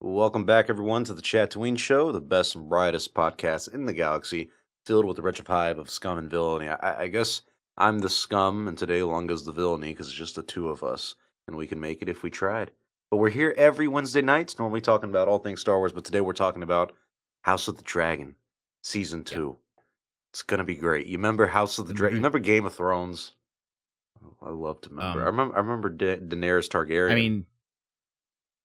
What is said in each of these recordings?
Welcome back, everyone, to the Chatooine Show, the best and brightest podcast in the galaxy, filled with the wretched hive of scum and villainy. I guess I'm the scum, and today Lunga's the villainy because it's just the two of us, and we can make it if we tried. But we're here every Wednesday nights, normally talking about all things Star Wars, but today we're talking about House of the Dragon, Season Yep. 2. It's going to be great. You remember House of the Dragon? You remember Game of Thrones? Oh, I love to remember. I remember Daenerys Targaryen. I mean,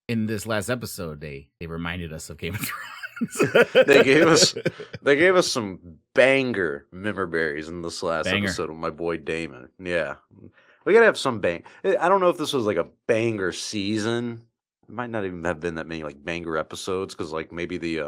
in this last episode, they reminded us of Game of Thrones. they gave us some banger memorberries in this last Banger. episode with my boy Damon. Yeah, we gotta have some bang. I don't know if this was like a banger season. It might not even have been that many like banger episodes because like maybe the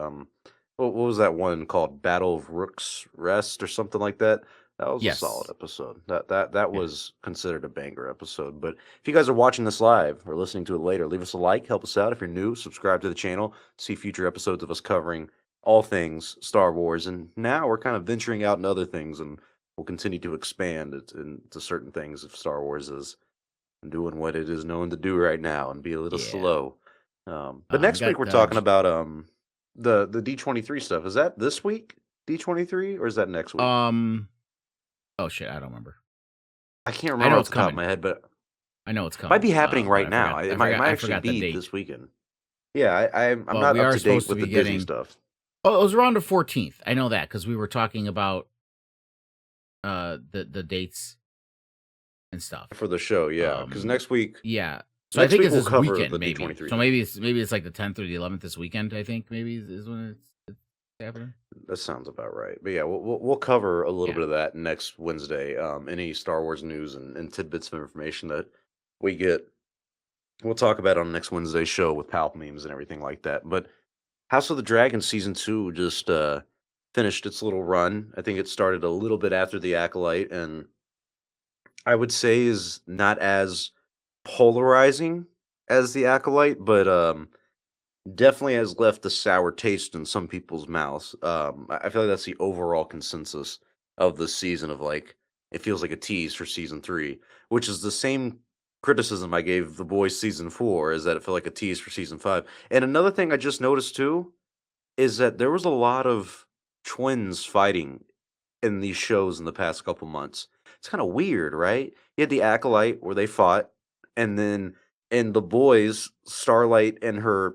what was that one called Battle of Rook's Rest or something like that. That was a solid Yes. episode. That Yeah. was considered a banger episode. But if you guys are watching this live or listening to it later, leave us a like, help us out. If you're new, subscribe to the channel, see future episodes of us covering all things Star Wars. And now we're kind of venturing out in other things, and we'll continue to expand into certain things of Star Wars is doing what it is known to do right now and be a little Yeah. slow. But next week we're talking about the D23 stuff. Is that this week, D23, or is that next week? Oh shit, I don't remember. I can't remember off the top of my head, but I know it's coming. might be happening right now. I It might actually forgot the be date. this weekend. Yeah, I'm Well, not we up are to date supposed to with the be Disney getting- stuff Oh, it was around the 14th. I know that because we were talking about the dates and stuff. for the show. Yeah, because next week, Yeah. So next I think week it's we'll this cover weekend, the maybe. D23 So maybe it's like the 10th or the 11th this weekend. I think maybe is when it's happening. that sounds about right. But yeah, we'll cover a little Yeah. bit of that next Wednesday. Any Star Wars news and tidbits of information that we get, we'll talk about on next Wednesday's show with Palp memes and everything like that. But House of the Dragon season 2 just finished its little run. I think it started a little bit after the Acolyte, and I would say is not as polarizing as the Acolyte, but definitely has left a sour taste in some people's mouths. I feel like that's the overall consensus of the season of like it feels like a tease for season 3, which is the same criticism I gave The Boys season 4 is that it felt like a tease for season 5. And another thing I just noticed too is that there was a lot of twins fighting in these shows in the past couple months. It's kind of weird, right? You had the Acolyte where they fought, and then in The Boys, Starlight and her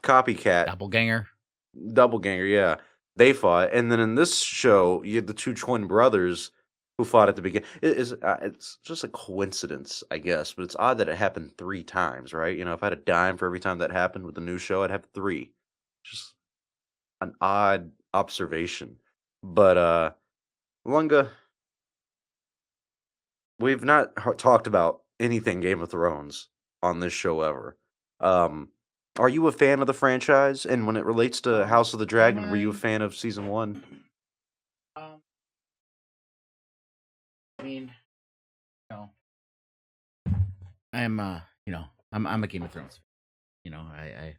copycat doppelganger, yeah, they fought, and then in this show, you had the two twin brothers who fought at the beginning. It's just a coincidence, I guess, but it's odd that it happened 3 times, right? You know, if I had a dime for every time that happened with the new show, I'd have 3. Just an odd observation. But Lunga, we've not talked about anything Game of Thrones on this show ever. Are you a fan of the franchise? And when it relates to House of the Dragon, were you a fan of season 1? I mean, no. I'm I'm a Game of Thrones. You know, I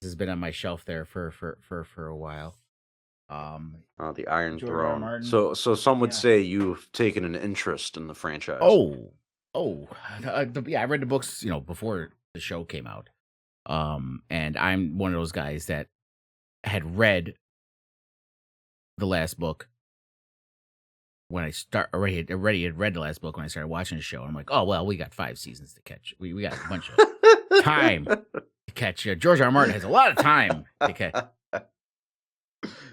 this has been on my shelf there for a while. The Iron George R. R. Throne. Martin. So some would Yeah. say you've taken an interest in the franchise. Yeah, I read the books, before the show came out. And I'm one of those guys that had read the last book when I already had read the last book when I started watching the show. I'm like, oh well, we got 5 seasons to catch. We got a bunch of time to catch. George R. R. Martin has a lot of time to catch.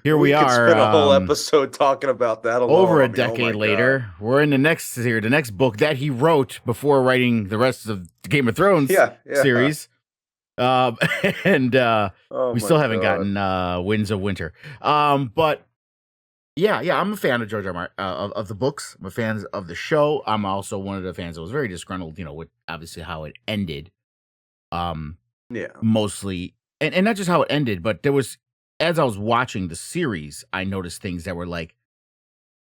Here we could are, spend a whole episode talking about that alone. over a I mean, oh my decade God. later. We're in the next book that he wrote before writing the rest of the Game of Thrones series. And Oh we my still haven't God. gotten Winds of Winter. But yeah, I'm a fan of George R. Martin, of the books. I'm a fan of the show. I'm also one of the fans that was very disgruntled, with obviously how it ended. Yeah. Mostly, and not just how it ended, but there was, as I was watching the series, I noticed things that were like,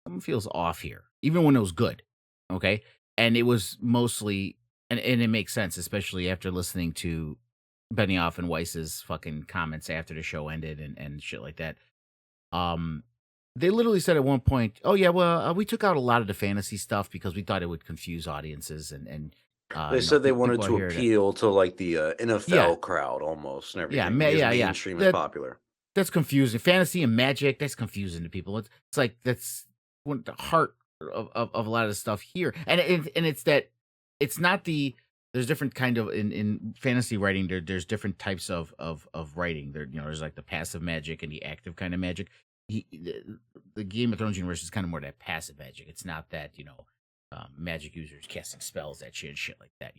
something feels off here, even when it was good. Okay. And it was mostly, and it makes sense, especially after listening to Benioff and Weiss's fucking comments after the show ended and shit like that. They literally said at one point, oh yeah, well, we took out a lot of the fantasy stuff because we thought it would confuse audiences and They said they wanted People are to here to appeal to like the yeah, NFL crowd almost and yeah, everything, be as yeah. mainstream as popular. That's confusing. Fantasy and magic, that's confusing to people. It's like that's one the heart of a lot of the stuff here. And it's that it's not the there's different kind of in fantasy writing there's different types of writing. There's like the passive magic and the active kind of magic. The Game of Thrones universe is kind of more that passive magic. It's not that, magic users casting spells, that shit like that.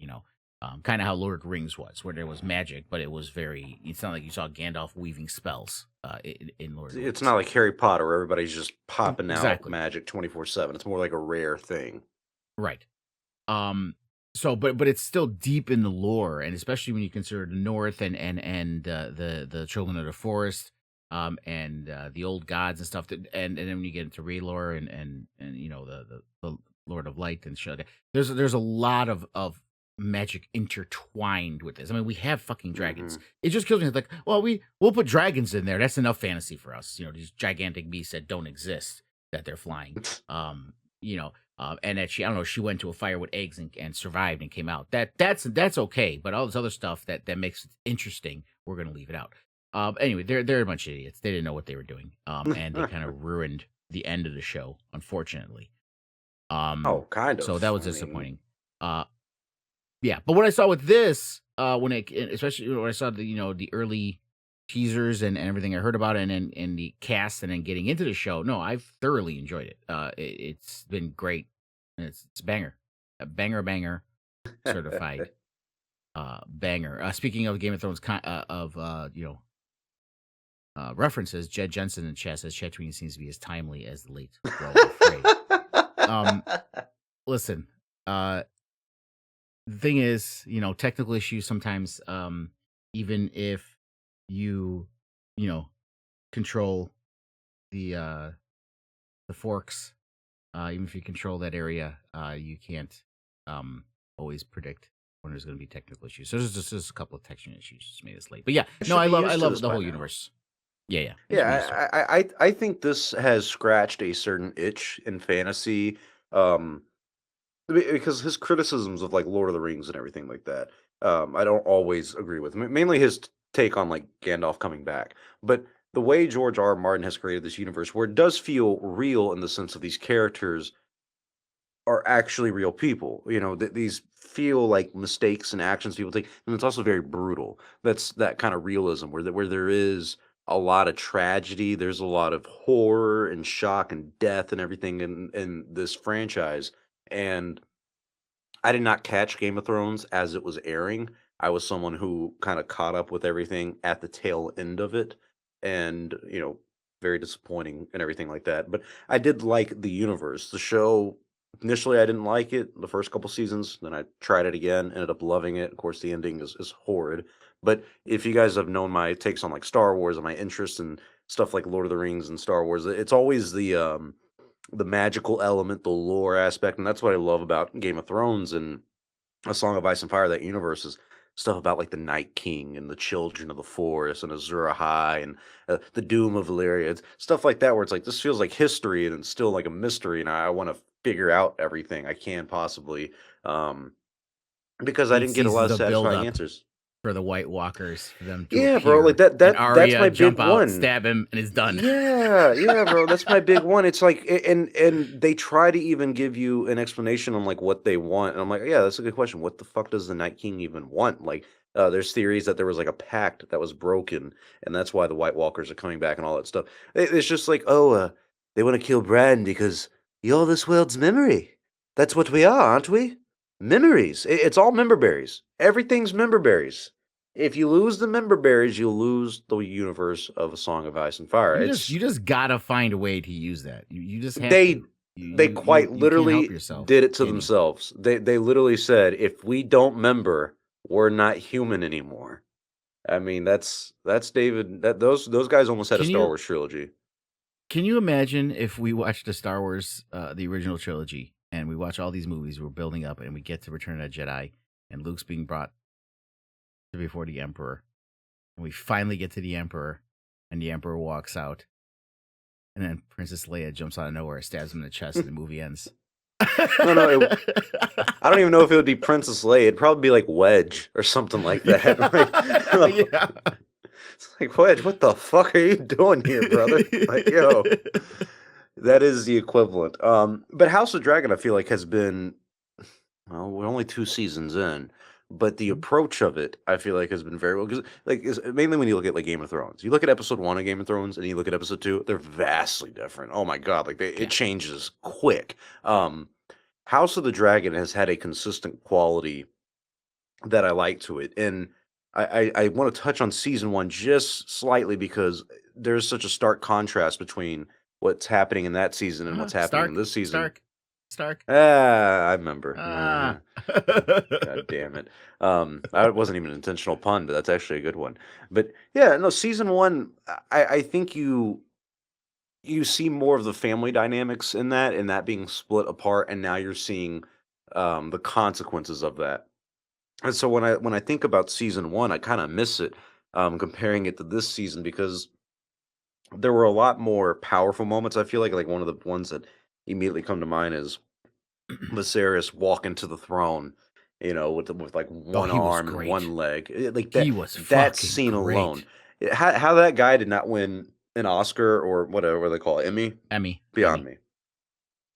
Kind of how Lord of the Rings was, where there was magic, but it was very. It's not like you saw Gandalf weaving spells in Lord of the It's Rings. not like Harry Potter where everybody's just popping out Exactly magic 24/7. It's more like a rare thing. right. Um. So, but it's still deep in the lore, and especially when you consider the North and the Children of the Forest, and the old gods and stuff. And then when you get into Raylor and the Lord of Light and shit, there's a lot of magic intertwined with this. I mean, we have fucking dragons. Mhm. It just kills me. It's like, well, we'll put dragons in there. That's enough fantasy for us. These gigantic beasts that don't exist that they're flying. And that I don't know, she went to a fire with eggs and survived and came out. That's okay, but all this other stuff that makes it interesting, we're gonna leave it out. Anyway, they're a bunch of idiots. They didn't know what they were doing. And they kind of ruined the end of the show, unfortunately. Oh, kind So of. that was I mean, disappointing. Yeah, but what I saw with this, especially when I saw the early teasers and everything I heard about it, and the cast, and then getting into the show, no, I've thoroughly enjoyed it. It's been great. And it's a banger, certified banger. Speaking of Game of Thrones, references, Jed Jensen in chat says Chatooine seems to be as timely as the late Walder Frey. Um, Listen, the thing is, technical issues sometimes, even if you, you know, control the forks, even if you control that area, you can't always predict when there's going to be technical issues. So there's a couple of texture issues just made us late. But yeah, I no, should I be love used to this the by whole now. universe. Yeah, you should be used to it. Yeah, I think this has scratched a certain itch in fantasy, um, because his criticisms of like Lord of the Rings and everything like that, I don't always agree with. Mainly his take on like Gandalf coming back, but the way George R. R. Martin has created this universe, where it does feel real in the sense of these characters are actually real people. These feel like mistakes and actions people take, and it's also very brutal. That's that kind of realism where there is a lot of tragedy. There's a lot of horror and shock and death and everything in this franchise. And I did not catch Game of Thrones as it was airing. I was someone who kind of caught up with everything at the tail end of it, and very disappointing and everything like that. But I did like the universe. The show initially I didn't like it the first couple seasons, then I tried it again, ended up loving it. Of course, the ending is horrid. But if you guys have known my takes on like Star Wars and my interest in stuff like Lord of the Rings and Star Wars, it's always the magical element, the lore aspect, and that's what I love about Game of Thrones and A Song of Ice and Fire. That universe is stuff about like the Night King and the Children of the Forest and Azor Ahai and the Doom of Valyria. It's stuff like that where it's like this feels like history and it's still like a mystery, and I want to figure out everything I can possibly, um, because I 8 didn't get a lot seasons of of build satisfying up answers. for the White Walkers, for them to Yeah, bro, like appear, and that's Arya my big jump out, one. stab him, and it's done. Yeah, yeah, bro. That's my big one. It's like, and they try to even give you an explanation on like what they want, and I'm like, yeah, that's a good question. What the fuck does the Night King even want? Like, there's theories that there was like a pact that was broken, and that's why the White Walkers are coming back and all that stuff. It's just like, oh, they want to kill Bran because you're this world's memory. That's what we are, aren't we? Memories. It's all member berries. Everything's member berries. If you lose the member berries, you'll lose the universe of A Song of Ice and Fire. You just gotta find a way to use that. You just have They to. they quite You can't help literally yourself, did it to can you? themselves. They literally said, if we don't member, we're not human anymore. I mean, that's David. Those guys almost had a Can Star you Wars trilogy. can you imagine if we watched the Star Wars, the original trilogy, and we watch all these movies, we're building up, and we get to Return of the Jedi, and Luke's being brought to before the Emperor, and we finally get to the Emperor, and the Emperor walks out, and then Princess Leia jumps out of nowhere, stabs him in the chest, and the movie ends. No, no, I don't even know if it would be Princess Leia. It'd probably be like Wedge or something like that. Yeah, yeah. It's like Wedge, what the fuck are you doing here, brother? Like, yo, that is the equivalent. But House of Dragon, I feel like has been well, we're only 2 seasons in, but the Mhm. approach of it, I feel like, has been very well. Because, like, mainly when you look at like Game of Thrones, you look at episode 1 of Game of Thrones, and you look at episode 2, they're vastly different. Oh my god, like it Yeah, changes quick. Um, House of the Dragon has had a consistent quality that I like to it, and I want to touch on season 1 just slightly because there's such a stark contrast between what's happening in that season and what's happening in Stark, this season. Stark, Stark. Ah, I remember. Ah. God damn it. That wasn't even an intentional pun, but that's actually a good one. But yeah, no, season 1, I think you see more of the family dynamics in that, and that being split apart, and now you're seeing the consequences of that. And so when I think about season 1, I kind of miss it, comparing it to this season because there were a lot more powerful moments. I feel like one of the ones that immediately come to mind is Viserys walking to the throne, with like Oh, one he was arm and great. one leg. Like He that was that fucking scene alone, great. how that guy did not win an Oscar or whatever they call it, Emmy, Emmy, beyond Emmy. me.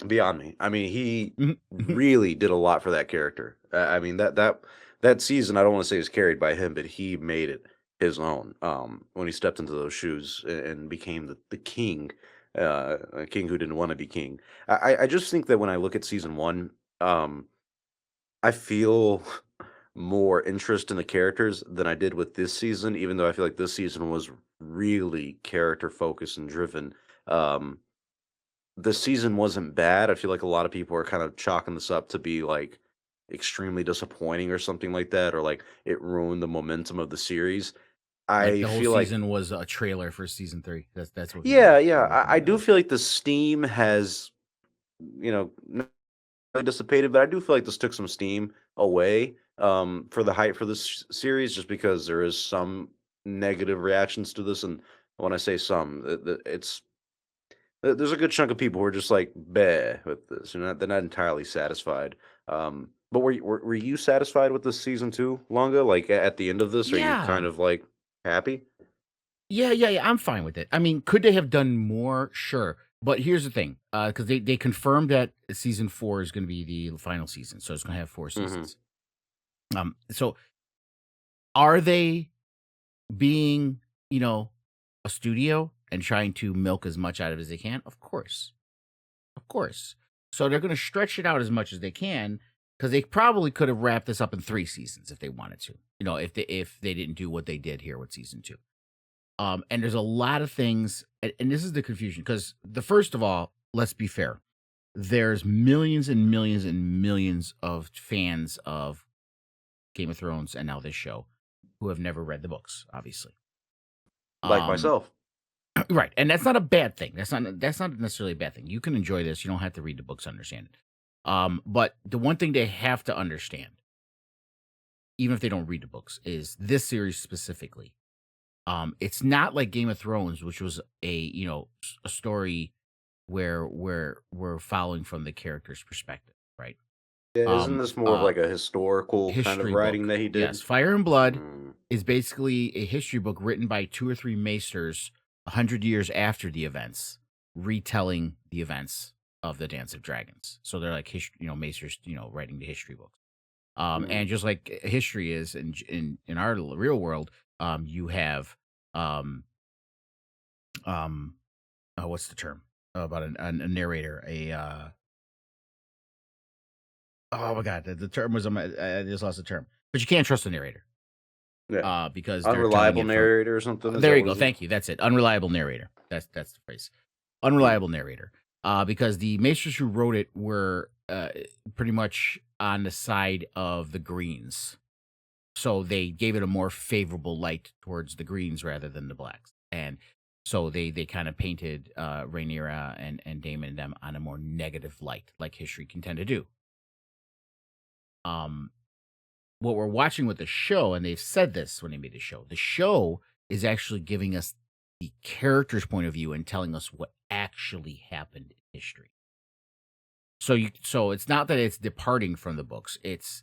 Beyond me. I mean, he Mhm, mhm. really did a lot for that character. I mean, that season, I don't want to say is carried by him, but he made it his own. When he stepped into those shoes and became the king, a king who didn't want to be king. I just think that when I look at season 1, um, I feel more interest in the characters than I did with this season, even though I feel like this season was really character focused and driven. Um, the season wasn't bad. I feel like a lot of people are kind of chalking this up to be like extremely disappointing or something like that, or like it ruined the momentum of the series. Like I the whole feel like, season was a trailer for season 3. That's what yeah, people yeah, were I pointing do out. feel like the steam has, not really dissipated, but I do feel like this took some steam away for the hype for this series, just because there is some negative reactions to this, and when I say some, it's there's a good chunk of people who are just like, "Bleh," with this. They're not entirely satisfied. But were you satisfied with this season 2, Longa? Like, at the end of this, are you Yeah. kind of, like, happy? Yeah, yeah, yeah, I'm fine with it. I mean, could they have done more? Sure. But here's the thing, because they confirmed that season 4 is gonna be the final season, so it's gonna have 4 Mhm. seasons. So are they being, you know, a studio and trying to milk as much out of it as they can? Of course. Of course. So they're gonna stretch it out as much as they can because they probably could have wrapped this up in 3 seasons if they wanted to. If they didn't do what they did here with season 2. And there's a lot of things, and this is the confusion because the first of all, let's be fair. There's millions and millions and millions of fans of Game of Thrones and now this show who have never read the books, obviously. Like Um, myself. right, and that's not a bad thing. That's not necessarily a bad thing. You can enjoy this. You don't have to read the books to understand it. But the one thing they have to understand, even if they don't read the books, is this series specifically. It's not like Game of Thrones, which was a story where we're following from the character's perspective, right? Yeah, isn't Um, this more of uh, like a historical kind of History writing book. that he Yes, did? Fire and Blood Mm. is basically a history book written by 2 or 3 maesters 100 years after the events, retelling the events of the Dance of Dragons. So they're like maesters, writing the history books. Mhm. And just like history is in our real world, you have um um what's the term about a narrator, oh my god, the term was I just lost the term, but you can't trust the narrator Yeah. because they're telling Unreliable it from narrator or something, is there that you what go, is it? thank you, that's it, unreliable narrator, that's the phrase, Mm. unreliable narrator, because the maesters who wrote it were pretty much on the side of the greens, so they gave it a more favorable light towards the greens rather than the blacks, and so they kind of painted Rhaenyra and Daemon and them on a more negative light, like history can tend to do. Um, what we're watching with the show, and they've said this when they made the show is actually giving us the character's point of view and telling us what actually happened in history. So it's not that it's departing from the books. It's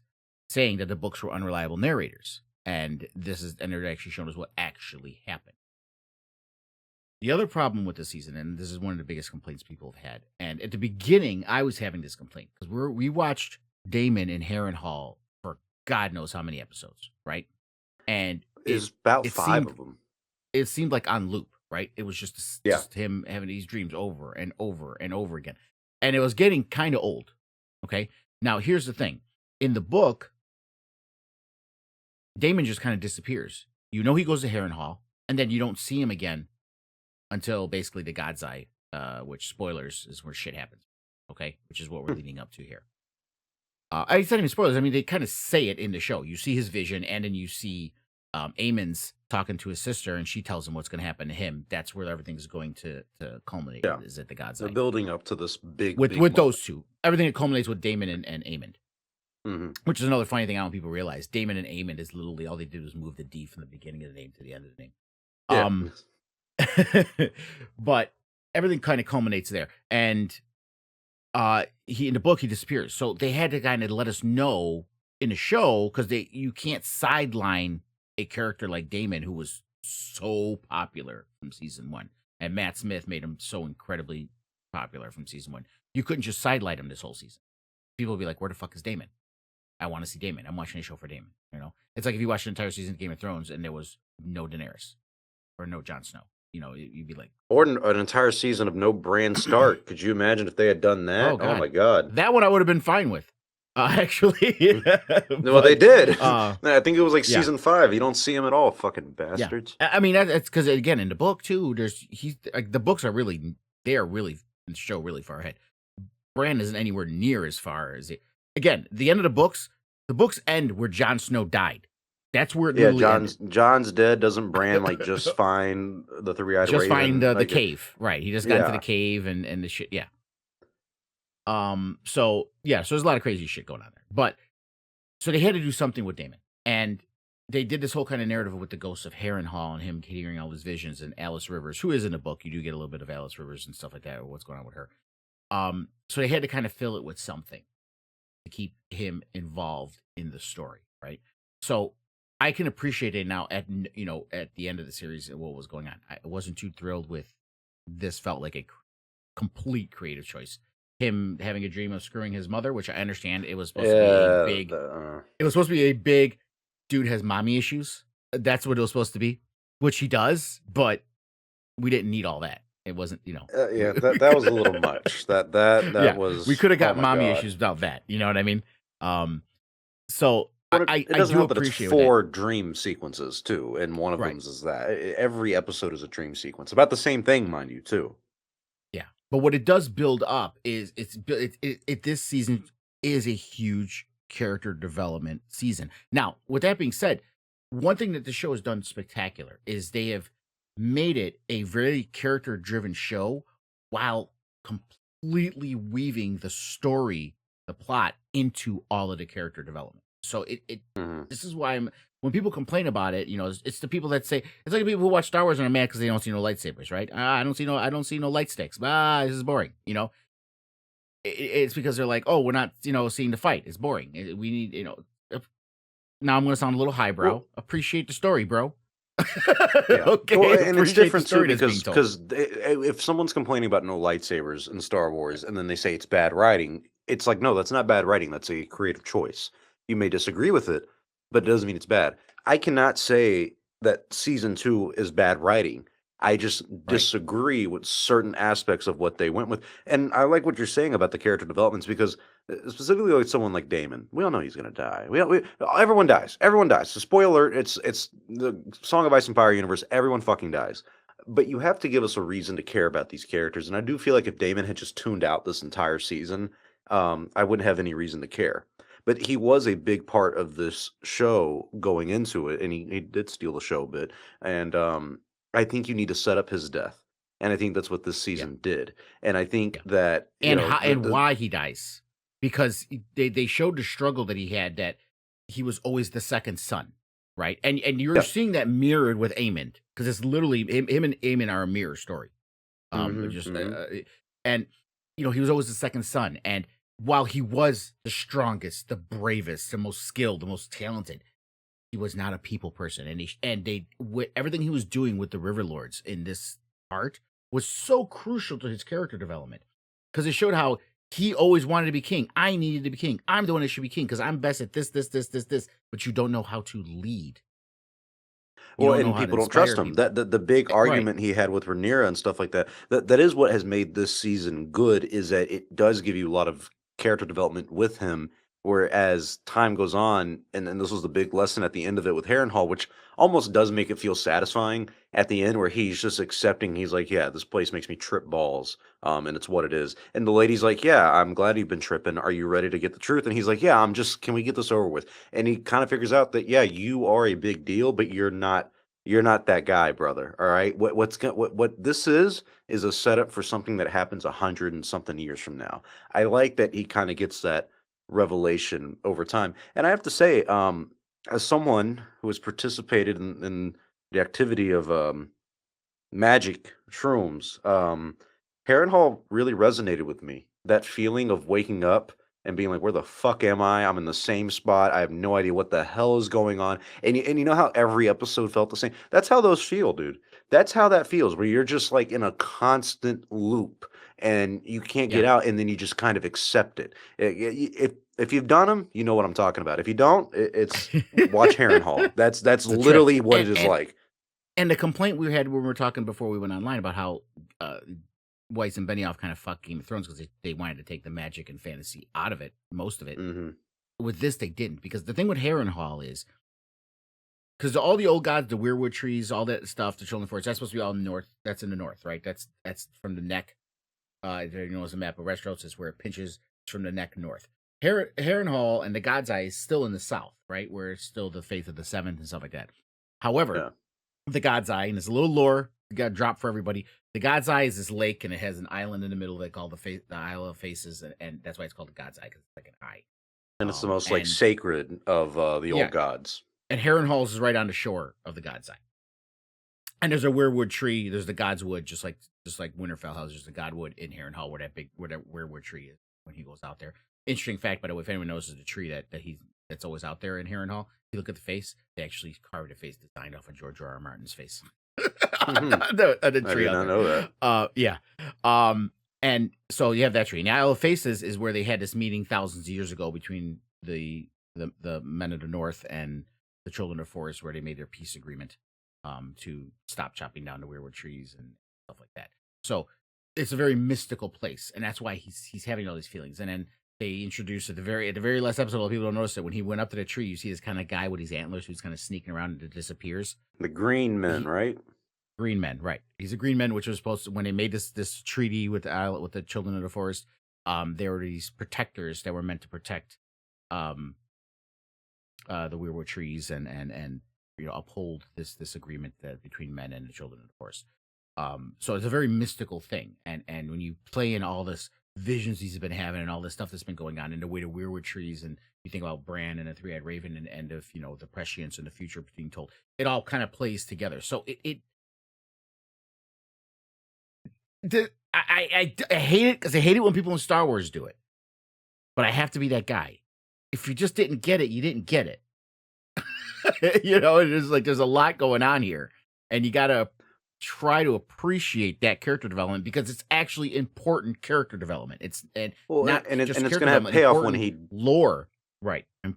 saying that the books were unreliable narrators, and they're actually showing us what actually happened. The other problem with the season, and this is one of the biggest complaints people have had, and at the beginning, I was having this complaint because we watched Damon in Harrenhal for God knows how many episodes, right? And Is about it 5 seemed of them. it seemed like on loop, right? It was Yeah. just him having these dreams over and over and over again, and it was getting kind of old. Okay, now here's the thing: in the book, Damon just kind of disappears. You know, he goes to Harrenhal, and then you don't see him again until basically the God's Eye, which spoilers is where shit happens. Okay, which is what we're leading up to here. It's not even spoilers. I mean, they kind of say it in the show. You see his vision, and then you see Aemon's talking to his sister, and she tells him what's going to happen to him. That's where everything's going to culminate. Yeah. Is at the God's They're Eye building up to this big with moment. those two. Everything that culminates with Damon and Aemon. Mhm. Which is another funny thing I don't think people realize. Damon and Aemon is literally all they did was move the D from the beginning of the name to the end of the name. Yeah. But everything kind of culminates there. And he in the book he disappears. So they had to kind of let us know in the show because you can't sideline a character like Damon who was so popular from season 1. And Matt Smith made him so incredibly popular from season 1. You couldn't just sidelight him this whole season. People would be like, where the fuck is Damon? I want to see Damon. I'm watching a show for Damon. You know, it's like if you watched an entire season of Game of Thrones and there was no Daenerys or no Jon Snow. You know, you'd be like, Or an entire season of no Bran Stark. Could you imagine if they had done that? Oh my God. That one I would have been fine with, actually. Well, they did. I think it was like season 5. You don't see him at all, fucking bastards. Yeah. I mean, that's because again in the book too. He's like the books are really in the show really far ahead. Bran isn't anywhere near as far as it. Again, the end of the books end where Jon Snow died. That's where it literally ended. John's dead. Doesn't Bran like just find the three-eyed raven? Just find the cave, right? He just got into the cave and the shit. Yeah. So there's a lot of crazy shit going on there. But so they had to do something with Damon, and they did this whole kind of narrative with the ghosts of Harrenhal and him hearing all his visions, and Alice Rivers, who is in the book. You do get a little bit of Alice Rivers and stuff like that, or what's going on with her. So they had to kind of fill it with something to keep him involved in the story, right? So I can appreciate it now at the end of the series and what was going on. I wasn't too thrilled with this. Felt like a complete creative choice. Him having a dream of screwing his mother, which I understand it was supposed to be a big. It was supposed to be a big dude has mommy issues. That's what it was supposed to be, which he does, but we didn't need all that. It wasn't, that was a little much. That was. We could have got mommy issues without that. You know what I mean? So it doesn't help that it's 4 dream sequences too, and one of them is that every episode is a dream sequence. About the same thing, mind you, too. Yeah, but what it does build up is this season is a huge character development season. Now, with that being said, one thing that the show has done spectacular is they have made it a very character-driven show while completely weaving the story, the plot into all of the character development. So this is why when people complain about it, it's the people that say it's like the people who watch Star Wars and are mad because they don't see no lightsabers, right? I don't see no light sticks. This is boring. It's because they're like, oh, we're not seeing the fight. It's boring. We need now I'm going to sound a little highbrow. Appreciate the story, bro. Yeah. Okay, well, and it's different too because if someone's complaining about no lightsabers in Star Wars and then they say it's bad writing, it's like, no, that's not bad writing. That's a creative choice. You may disagree with it, but it doesn't mean it's bad. I cannot say that season 2 is bad writing. I just disagree with certain aspects of what they went with. And I like what you're saying about the character developments because specifically like someone like Damon, we all know he's going to die. Everyone dies. Everyone dies. So spoiler alert, it's the Song of Ice and Fire universe. Everyone fucking dies. But you have to give us a reason to care about these characters. And I do feel like if Damon had just tuned out this entire season, I wouldn't have any reason to care. But he was a big part of this show going into it, and he did steal the show a bit. And I think you need to set up his death, and I think that's what this season did. And I think that why he dies, because they showed the struggle that he had, that he was always the second son, right? And you're seeing that mirrored with Aemon, because it's literally him and Aemon are a mirror story. And he was always the second son, and while he was the strongest, the bravest, the most skilled, the most talented, he was not a people person, and everything he was doing with the River Lords in this part was so crucial to his character development because it showed how he always wanted to be king. I needed to be king. I'm the one that should be king because I'm best at this. But you don't know how to lead. You Well, don't know and how to people don't trust inspire him. people. The big Right? argument he had with Rhaenyra and stuff like that, that is what has made this season good, is that it does give you a lot of character development with him. Whereas time goes on, and this was the big lesson at the end of it with Harrenhal, which almost does make it feel satisfying at the end, where he's just accepting. He's like, "Yeah, this place makes me trip balls, and it's what it is." And the lady's like, "Yeah, I'm glad you've been tripping. Are you ready to get the truth?" And he's like, "Yeah, I'm just. Can we get this over with?" And he kind of figures out that, yeah, you are a big deal, but you're not that guy, brother. All right. What this is a setup for something that happens 100 and something years from now. I like that he kind of gets that revelation over time. And I have to say, as someone who has participated in the activity of magic shrooms, Harrenhal really resonated with me. That feeling of waking up and being like, "Where the fuck am I? I'm in the same spot. I have no idea what the hell is going on." And you know how every episode felt the same? That's how those feel, dude. That's how that feels, where you're just like in a constant loop and you can't get Yeah. out, and then you just kind of accept it. If you've done them, you know what I'm talking about. If you don't, it's watch Harrenhal. That's It's a trip. literally what And it is and like. and the complaint we had when we were talking before we went online about how uh, Weiss and Benioff kind of fucked Game of Thrones because they wanted to take the magic and fantasy out of it, most of it. Hmm. With this, they didn't because the thing with Harrenhal is because all the old gods, the weirwood trees, all that stuff, the Children Forest, that's supposed to be all north. That's in the north, right? That's from the neck. There you know, as a map of Westeros is where it pinches from the neck north. Harrenhal and the God's Eye is still in the south, right? Where it's still the Faith of the Seventh and stuff like that. However, Yeah. the God's Eye, and it's a little lore. We got drop for everybody. The God's Eye is this lake, and it has an island in the middle they call the Isle of Faces, and that's why it's called the God's Eye because it's like an eye. And it's the most like And sacred of the yeah, old gods. and Harrenhal's is right on the shore of the God's Eye. And there's a weirwood tree. There's the God's Wood, just like Winterfell House. There's the Godwood in Harrenhal, where that weirwood tree is when he goes out there. Interesting fact, by the way, if anyone knows, is the tree that's always out there in Harrenhal. If you look at the face, they actually carved a face designed off of George R. R. Martin's face. Mhm. the I tree did out not there. know that. Yeah. And so you have that tree. And the Isle of Faces is where they had this meeting thousands of years ago between the men of the North and the Children of Forest, where they made their peace agreement to stop chopping down the weirwood trees and stuff like that. So it's a very mystical place, and that's why he's having all these feelings. And then they introduced at the very last episode, a lot of people don't notice it. When he went up to the tree, you see this kind of guy with these antlers who's kind of sneaking around and it disappears. The Green Men, He right? Green Men, right? He's a Green Men, which was supposed to when they made this treaty with the Children of the Forest. There were these protectors that were meant to protect um the weirwood trees and uphold this agreement that between men and the Children of the Forest. So it's a very mystical thing, and when you play in all this visions he's been having and all this stuff that's been going on in the way to weirwood trees, and you think about Bran and the three-eyed raven and of the prescience and the future being told, it all kind of plays together. So I hate it because I hate it when people in Star Wars do it, but I have to be that guy. If you just didn't get it, you didn't get it. It is like there's a lot going on here, and you got to try to appreciate that character development because it's actually important character development. It's and Well, not and just it's character gonna have development, payoff when important he lore, right? And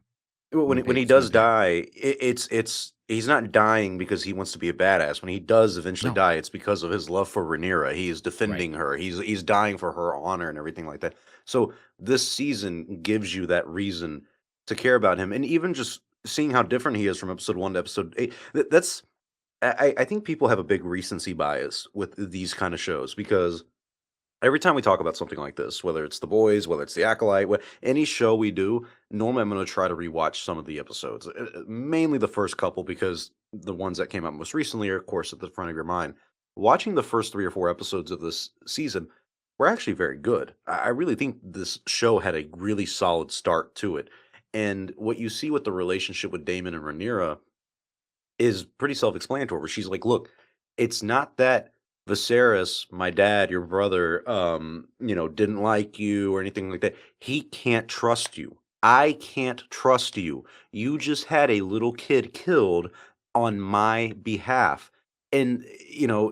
when when he it pay, when he it's going does to pay off. die. It's he's not dying because he wants to be a badass. When he does eventually No, die, it's because of his love for Rhaenyra. He is right? defending her. He's dying for her honor and everything like that. So this season gives you that reason to care about him, and even just seeing how different he is from episode 1 to episode 8. That's I think people have a big recency bias with these kind of shows because every time we talk about something like this, whether it's The Boys, whether it's The Acolyte, any show we do, normally I'm going to try to rewatch some of the episodes, mainly the first couple, because the ones that came out most recently are, of course, at the front of your mind. Watching the first 3 or 4 episodes of this season were actually very good. I really think this show had a really solid start to it. And what you see with the relationship with Damon and Rhaenyra is pretty self-explanatory, where she's like, "Look, it's not that." Viserys, my dad, your brother, didn't like you or anything like that. He can't trust you. I can't trust you. You just had a little kid killed on my behalf. And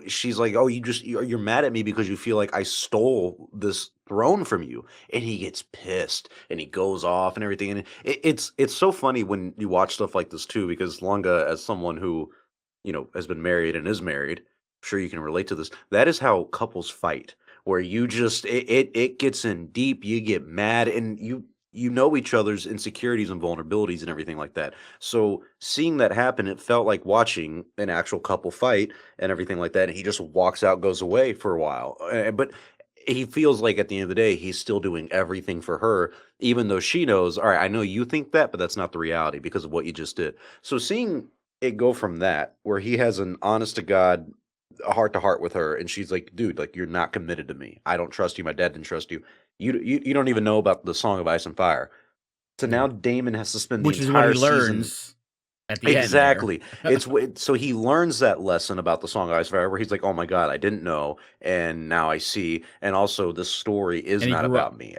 she's like, "Oh, you're mad at me because you feel like I stole this throne from you." And he gets pissed and he goes off and everything. And it's so funny when you watch stuff like this too, because Lunga, as someone who has been married and is married, I'm sure you can relate to this. That is how couples fight, where you just it gets in deep, you get mad, and you know each other's insecurities and vulnerabilities and everything like that. So seeing that happen, it felt like watching an actual couple fight and everything like that. And he just walks out, goes away for a while, but he feels like at the end of the day, he's still doing everything for her, even though she knows, all right, I know you think that, but that's not the reality because of what you just did. So seeing it go from that, where he has an honest to God heart to heart with her, and she's like, "Dude, like you're not committed to me. I don't trust you. My dad didn't trust you. You don't even know about the Song of Ice and Fire." So Yeah. now Damon has to spend the Which is what he entire season. learns at the end there. Exactly. So he learns that lesson about the Song of Ice and Fire, where he's like, "Oh my God, I didn't know, and now I see." And also, this story is And he not grew up. about me.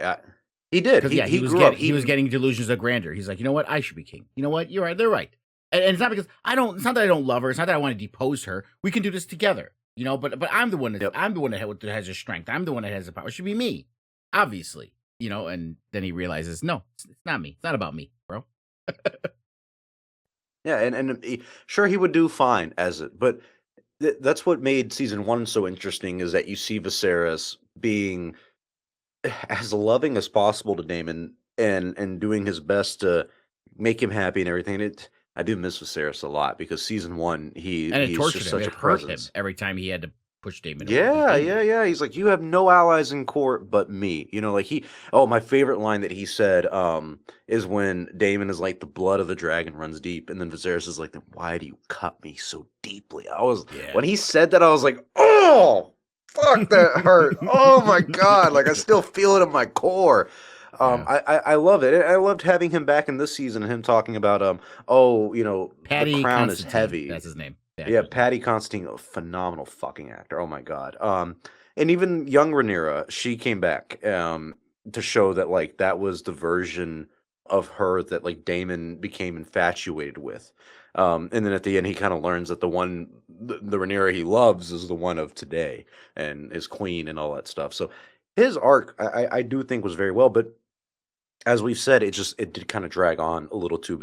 He did. Because He grew up. he was getting delusions of grandeur. He's like, you know what? I should be king. You know what? You're right. They're right. And it's not because I don't. It's not that I don't love her. It's not that I want to depose her. We can do this together. But I'm the one that Yep. I'm the one that has the strength. I'm the one that has the power. It should be me, obviously. And then he realizes, no, it's not me. It's not about me, bro. Yeah, sure he would do fine as it, but that's what made season one so interesting, is that you see Viserys being as loving as possible to Damon and doing his best to make him happy and everything. I do miss Viserys a lot because season one And it he's tortured just him. such It a hurt him presence. every time he had to push Damon away. He Yeah, hated yeah, it. yeah. He's like, you have no allies in court but me. Like my favorite line that he said, is when Damon is like, the blood of the dragon runs deep, and then Viserys is like, then why do you cut me so deeply? Yeah. When he said that, I was like, oh, fuck, that hurt. Oh my God. Like I still feel it in my core. Yeah. I love it. I loved having him back in this season and him talking about, oh, the Patty crown is Constantine. heavy. That's his name. The Yeah, actor's name. Patty Considine, a phenomenal fucking actor. Oh my God. And even young Rhaenyra, she came back to show that like that was the version of her that like Damon became infatuated with. And then at the end, he kind of learns that the Rhaenyra he loves is the one of today and is queen and all that stuff. So his arc, I do think was very well, but as we've said, it did kind of drag on a little too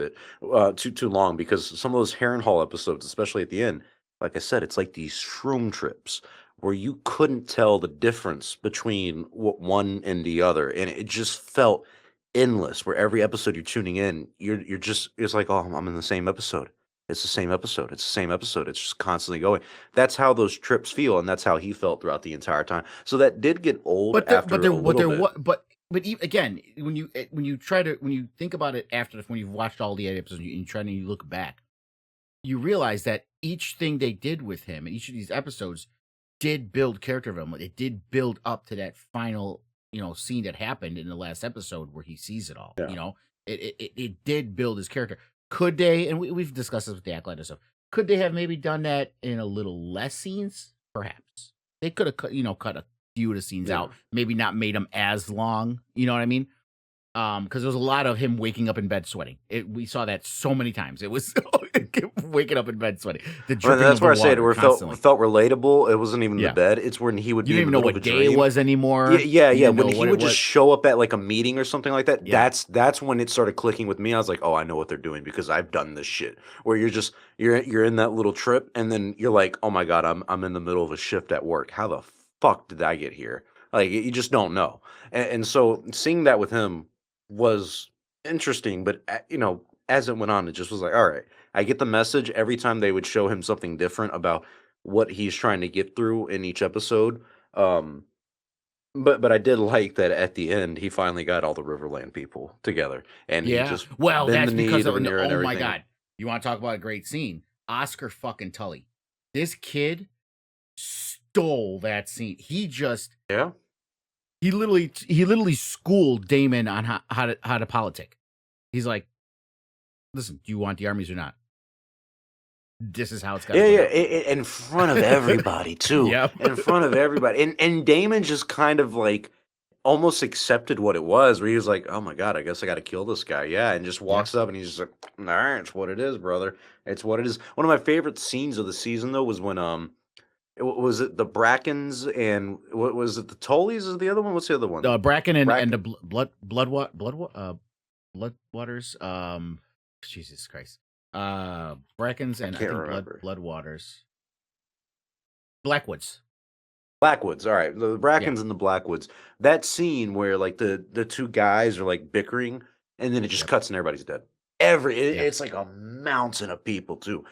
long, because some of those Harrenhal episodes, especially at the end, like I said, it's like these shroom trips where you couldn't tell the difference between one and the other, and it just felt endless. Where every episode you're tuning in, you're just it's like, oh, I'm in the same episode. It's the same episode. It's the same episode. It's just constantly going. That's how those trips feel, and that's how he felt throughout the entire time. So that did get old after a little bit. Again, when you think about it when you've watched all the episodes and you try to look back, you realize that each thing they did with him in each of these episodes did build character development. It did build up to that final, scene that happened in the last episode where he sees it all. Yeah. It did build his character. Could they? And we've discussed this with the Acolyte and stuff. Could they have maybe done that in a little less scenes? Perhaps they could have cut a few of the scenes Yeah. out. Maybe not made them as long. You know what I mean? Because there was a lot of him waking up in bed sweating. We saw that so many times. It was waking up in bed sweating. The Well, dripping that's of where I the say it, water where constantly. it felt relatable. It wasn't even the Yeah. bed. It's when he would You be didn't in even the know middle of a what day it dream. was anymore. Yeah, You yeah. didn't know When he what would it just was. show up at like a meeting or something like that, Yeah. that's when it started clicking with me. I was like, oh, I know what they're doing because I've done this shit. Where you're in that little trip, and then you're like, oh my God, I'm in the middle of a shift at work. How the fuck did I get here? Like you just don't know. And so seeing that with him was interesting, but as it went on, it just was like, all right, I get the message. Every time they would show him something different about what he's trying to get through in each episode. Um, but I did like that at the end he finally got all the Riverland people together, and he Yeah. just Well, bend that's the knee because to of Rhaenyra and oh my everything. God. You want to talk about a great scene? Oscar fucking Tully. This kid stole that scene. Yeah, He literally schooled Damon on how to politic. He's like, listen, do you want the armies or not? this is how it's got to Yeah, go yeah, down. in front of everybody too, Yep. in front of everybody, and Damon just kind of like almost accepted what it was, where he was like, "Oh my god, I guess I got to kill this guy," yeah, and just Yeah. walks up and he's just like, "All right, it's what it is, brother. It's what it is." One of my favorite scenes of the season though was when was it the Brackens and what was it, the Tullys is the other one? What's the other one? Bracken and the Bracken. blood waters. Jesus Christ. Brackens I and I can't think remember. blood waters. Blackwoods. Blackwoods, all right. The Yeah. Brackens and the Blackwoods. That scene where like the two guys are like bickering, and then it just Yep. cuts and everybody's dead. Yeah. It's like a mountain of people too.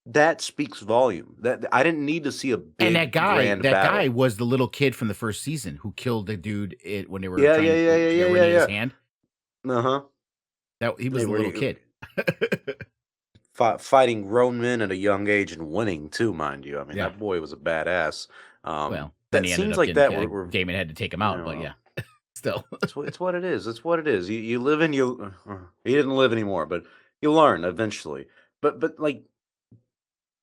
That speaks volume. That I didn't need to see a And big grand that guy battle. was the little kid from the first season who killed the dude when they were Yeah, yeah, trying yeah, to yeah, get yeah, rid yeah, of his yeah. hand. Uh-huh. That he was They the were little kid. fighting grown men at a young age and winning too, mind you. I mean, Yeah. that boy was a badass. Well, then That he ended scenes up like getting that were Damon had to take him you out, but know, yeah, still. it's what it is. It's what it is. You live and you didn't live anymore, but you learn eventually. But like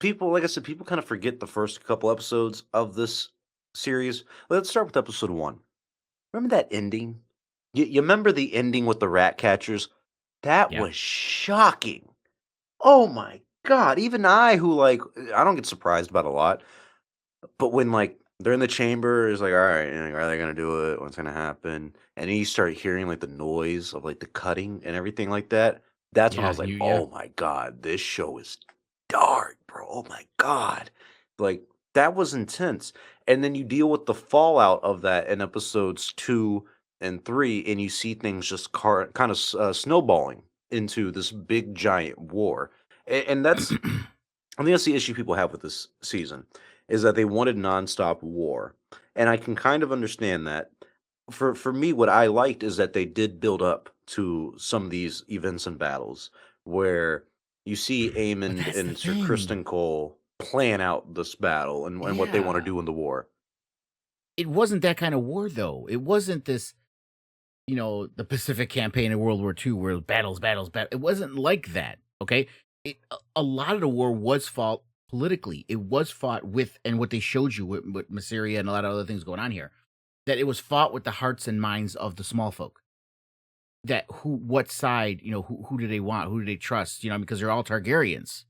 people, like I said, people kind of forget the first couple episodes of this series. Let's start with episode 1. Remember that ending? You remember the ending with the rat catchers? That Yeah. was shocking. Oh my god! Even I, who like, I don't get surprised about a lot, but when like they're in the chamber, it's like, all right, are they gonna do it? What's gonna happen? And then you start hearing like the noise of like the cutting and everything like that. That's when I Yeah, was like, yeah. oh my god, this show is dark, bro. Oh my god, like that was intense. And then you deal with the fallout of that in episodes 2 and 3, and you see things just kind of snowballing into this big giant war. And that's I think that's the issue people have with this season is that they wanted nonstop war, and I can kind of understand that. For me, what I liked is that they did build up to some of these events and battles where you see But Aemond that's the and Sir thing. Kristen Cole plan out this battle and what they want to Yeah. do in the war. It wasn't that kind of war though. It wasn't this, the Pacific campaign in World War II where battles. It wasn't like that. Okay. A lot of the war was fought politically. It was fought with, and what they showed you with Masseria and a lot of other things going on here, that it was fought with the hearts and minds of the small folk. That what side, who do they want? Who do they trust? Because they're all Targaryens,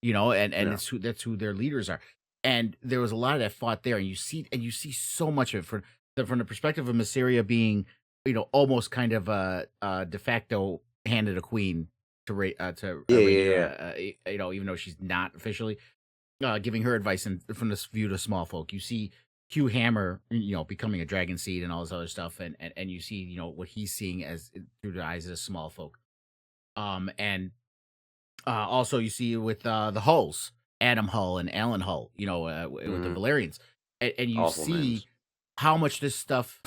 and Yeah. that's who their leaders are. And there was a lot of that fought there, and you see so much of it from the perspective of Masseria being, almost kind of a de facto hand of the queen to Yeah, yeah, yeah. Rhaenyra, even though she's not officially giving her advice from this view to small folk. You see Hugh Hammer, becoming a dragon seed and all this other stuff, and you see, what he's seeing as through the eyes of the small folk. And also you see with the Hulls, Adam Hull and Alan Hull, with the Hmm. Valerians, and you Awful see names. how much this stuff,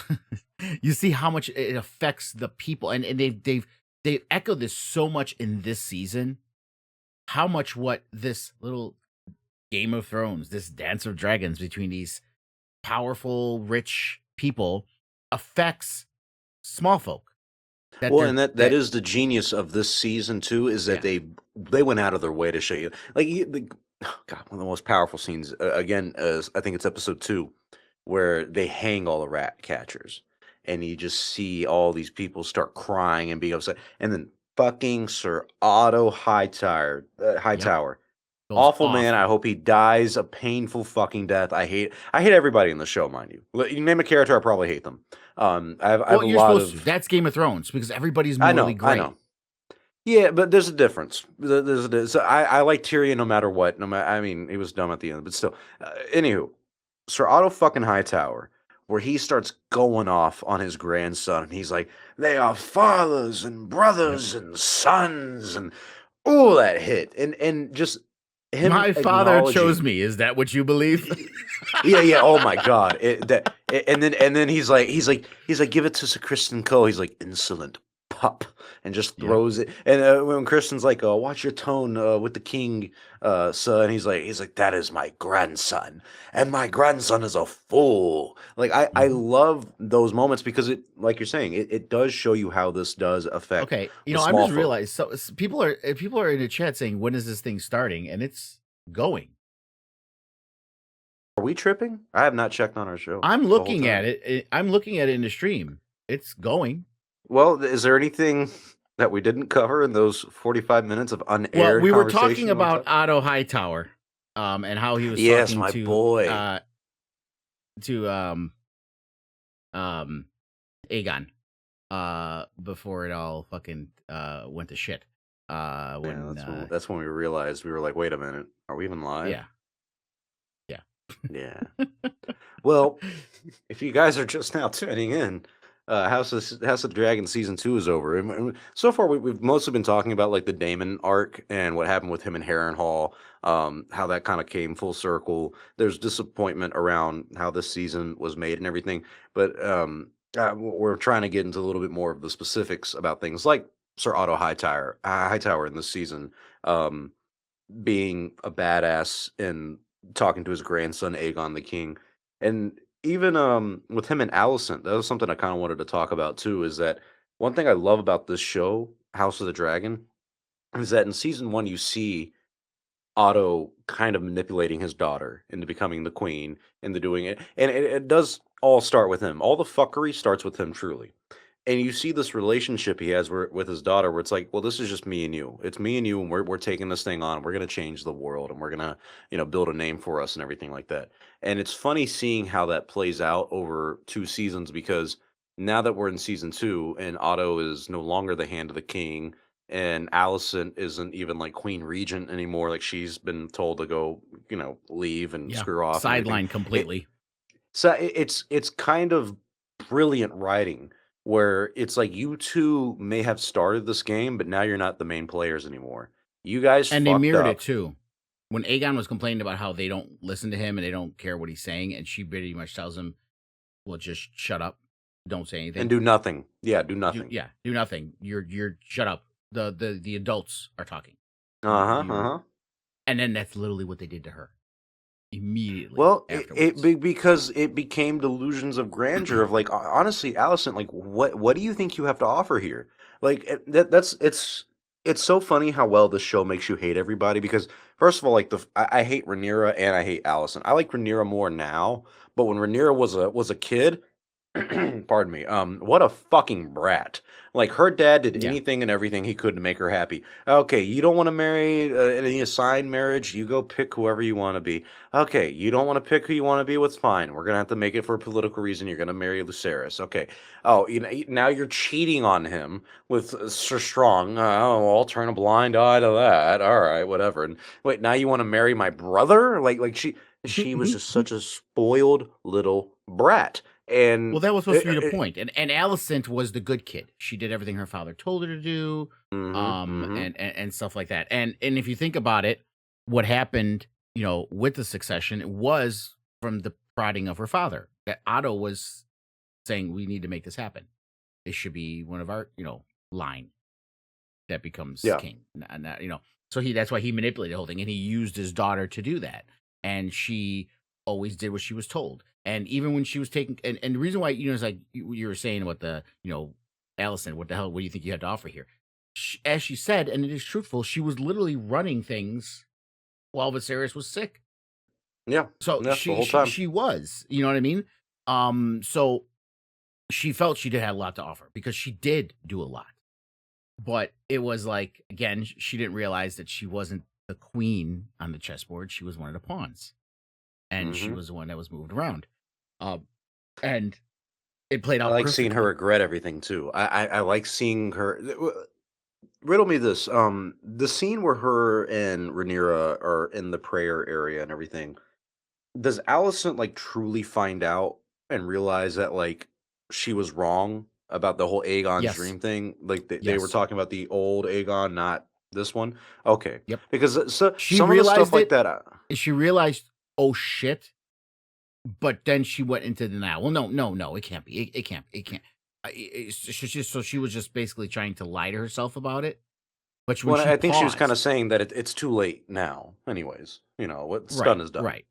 you see how much it affects the people, and they've echoed this so much in this season. How much what this little Game of Thrones, this dance of dragons between these powerful, rich people affects small folk. That Well, they're and that that is the genius of this season too, is that Yeah, they went out of their way to show you, like God, one of the most powerful scenes. Again, I think it's episode 2, where they hang all the rat catchers, and you just see all these people start crying and being upset, and then fucking Sir Otto yep, Hightower. goes Awful man. off. I hope he dies a painful fucking death. I hate everybody in the show, mind you. You name a character, I probably hate them. I have Well, a you're lot supposed to. of That's Game of Thrones because everybody's morally I gray. know. Yeah, but there's a difference. So I like Tyrion no matter what. No matter, I mean, he was dumb at the end, but still. Anywho, Sir Otto fucking Hightower, where he starts going off on his grandson, and he's like, "They are fathers and Yep. brothers and sons," and oh, that hit, and just him My father chose acknowledging. me. Is that what you believe? Yeah, yeah. Oh my God. And then he's like, give it to Sir Kristen Cole. He's like, insolent pup, and just Yep. throws it. And when Kristen's like, watch your tone with the king, son. He's like, that is my grandson, and my grandson is a fool. Like I Mhm. love those moments because it, like you're saying, it does show you how this does affect Okay, the I'm small just folk. realized. So people are in the chat saying, "When is this thing starting?" And it's going. Are we tripping? I have not checked on our show I'm the whole looking at time. it. I'm looking at it in the stream. It's going. Well, is there anything that we didn't cover in those 45 minutes of Well, unaired we were talking conversation you want to about talk about? Otto Hightower, and how he was Yes, talking my boy. to um Aegon, before it all fucking went to shit. Yeah, When that's when we realized we were like, wait a minute, are we even live? yeah, yeah. Yeah. Well, if you guys are just now tuning in, House of the Dragon season 2 is over. And so far, we've mostly been talking about like the Damon arc and what happened with him and Harrenhal, how that kind of came full circle. There's disappointment around how this season was made and everything, but we're trying to get into a little bit more of the specifics about things like Sir Otto Hightower in this season. Um, being a badass and talking to his grandson Aegon the King. And even with him and Alicent, that was something I kind of wanted to talk about too, is that one thing I love about this show, House of the Dragon, is that in season 1 you see Otto kind of manipulating his daughter into becoming the queen, into doing it. And it does all start with him. All the fuckery starts with him truly. And you see this relationship he has with his daughter, where it's like, well, this is just me and you. It's me and you, and we're taking this thing on. We're gonna change the world, and we're gonna, build a name for us and everything like that. And it's funny seeing how that plays out over 2 seasons, because now that we're in season 2, and Otto is no longer the hand of the king, and Alicent isn't even like queen regent anymore. Like she's been told to go, leave and Yeah, screw off and everything. sidelined It completely. so it's kind of brilliant writing where it's like you two may have started this game, but now you're not the main players anymore. You guys And they fucked mirrored it up too. When Aegon was complaining about how they don't listen to him and they don't care what he's saying, and she pretty much tells him, "Well, just shut up, don't say and anything, do nothing. Yeah, do nothing. do nothing. You're shut up. The adults are talking. Uh huh. You." And then that's literally what they did to her immediately Well, afterwards. because it became delusions of grandeur of like honestly, Allison, like what do you think you have to offer here? Like that's it's so funny how well this show makes you hate everybody, because first of all, like I hate Rhaenyra and I hate Allison. I like Rhaenyra more now, but when Rhaenyra was a kid, pardon me, what a fucking brat. Like her dad did Yeah. anything and everything he could to make her happy. Okay, you don't want to marry any assigned marriage. You go pick whoever you want to be. Okay, you don't want to pick who you want to be. What's fine? We're gonna have to make it for a political reason. You're gonna marry Lucerys. Okay. Oh, now you're cheating on him with Sir Strong. Oh, I'll turn a blind eye to that. All right, whatever. And wait, now you want to marry my brother? Like she was just such a spoiled little brat. Well, And that was supposed to be the point. And Alicent was the good kid. She did everything her father told her to do, mhm. and stuff like that. And if you think about it, what happened, with the succession, it was from the prodding of her father. That Otto was saying, "We need to make this happen. It should be one of our, line that becomes Yeah. king." So that's why he manipulated the whole thing, and he used his daughter to do that. And she always did what she was told. And even when she was taking, and the reason why, it's like you were saying about the, Allison, what the hell, what do you think you had to offer here? As she said, and it is truthful, she was literally running things while Viserys was sick. Yeah. So Yeah, the she whole she time. she was, you know what I mean? So she felt she did have a lot to offer because she did do a lot. But it was like, again, she didn't realize that she wasn't the queen on the chessboard. She was one of the pawns, and she Mhm. was the one that was moved around. And it played I out like seeing her perfectly. regret everything too. I like seeing her riddle me this. The scene where her and Rhaenyra are in the prayer area and everything. Does Alicent like truly find out and realize that like she was wrong about the whole Aegon's Yes. dream thing? Like they were Yes. talking about the old Aegon, not this one. Okay, Yep. because She some of the stuff realized like it, that. and she realized, oh shit. But then she went into denial. Well, no, it can't be. It can't. It can't. So she was just basically trying to lie to herself about it. But when Well, she I think she was kind of paused, saying that it's too late now. Anyways, what's right, done is done. right,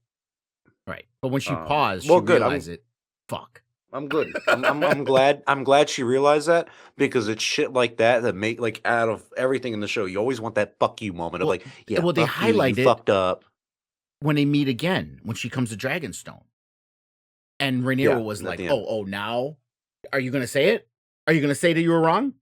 right. But when she paused, she Well, good. realized it. Fuck. I'm good. I'm glad she realized that, because it's shit like that that make like out of everything in the show, you always want that fuck you moment of well, like, yeah, well, they fuck you, you highlight it. fucked up. when they meet again, when she comes to Dragonstone. And Yeah, Rhaenyra was at like, the end. "Oh, now are you gonna say it? Are you gonna say that you were wrong?"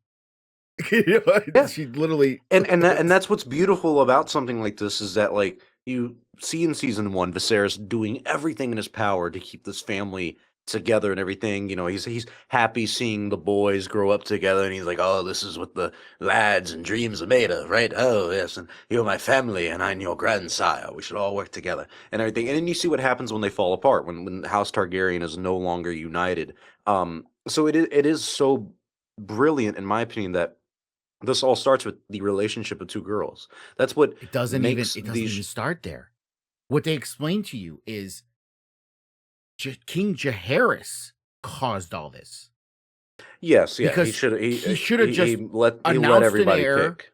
Yeah. She literally And that's what's beautiful about something like this is that like you see in season one Viserys doing everything in his power to keep this family together and everything. You know, he's happy seeing the boys grow up together, and he's like, "Oh, this is what the lads and dreams are made of, right? Oh, yes, and you're my family, and I'm your grandsire. We should all work together and everything." And then you see what happens when they fall apart, when House Targaryen is no longer united. So it is so brilliant, in my opinion, that this all starts with the relationship of two girls. That's what makes it doesn't even these. start there. What they explain to you is King Jaehaerys caused all this Yes, yeah. He because should he he should have he just he let announced an everybody heir, pick.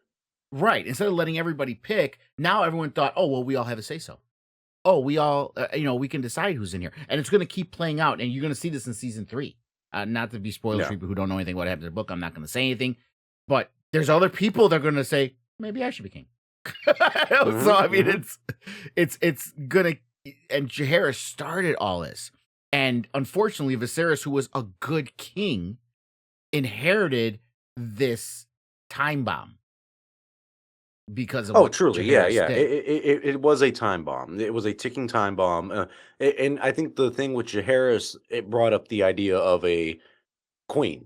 right? Instead of letting everybody pick, now everyone thought, "Oh, well, we all have a say so. Oh, we all, we can decide who's in here," and it's going to keep playing out, and you're going to see this in season 3. Not to be spoilers Yeah. for people who don't know anything what happened in the book, I'm not going to say anything, but there's other people that are going to say maybe I should be king. So Hmm. I mean, Hmm. it's gonna, and Jaehaerys started all this, and unfortunately, Viserys, who was a good king, inherited this time bomb because of Oh, what truly, yeah, Jaehaerys yeah. did. It was a time bomb. It was a ticking time bomb. And I think the thing with Jaehaerys, it brought up the idea of a queen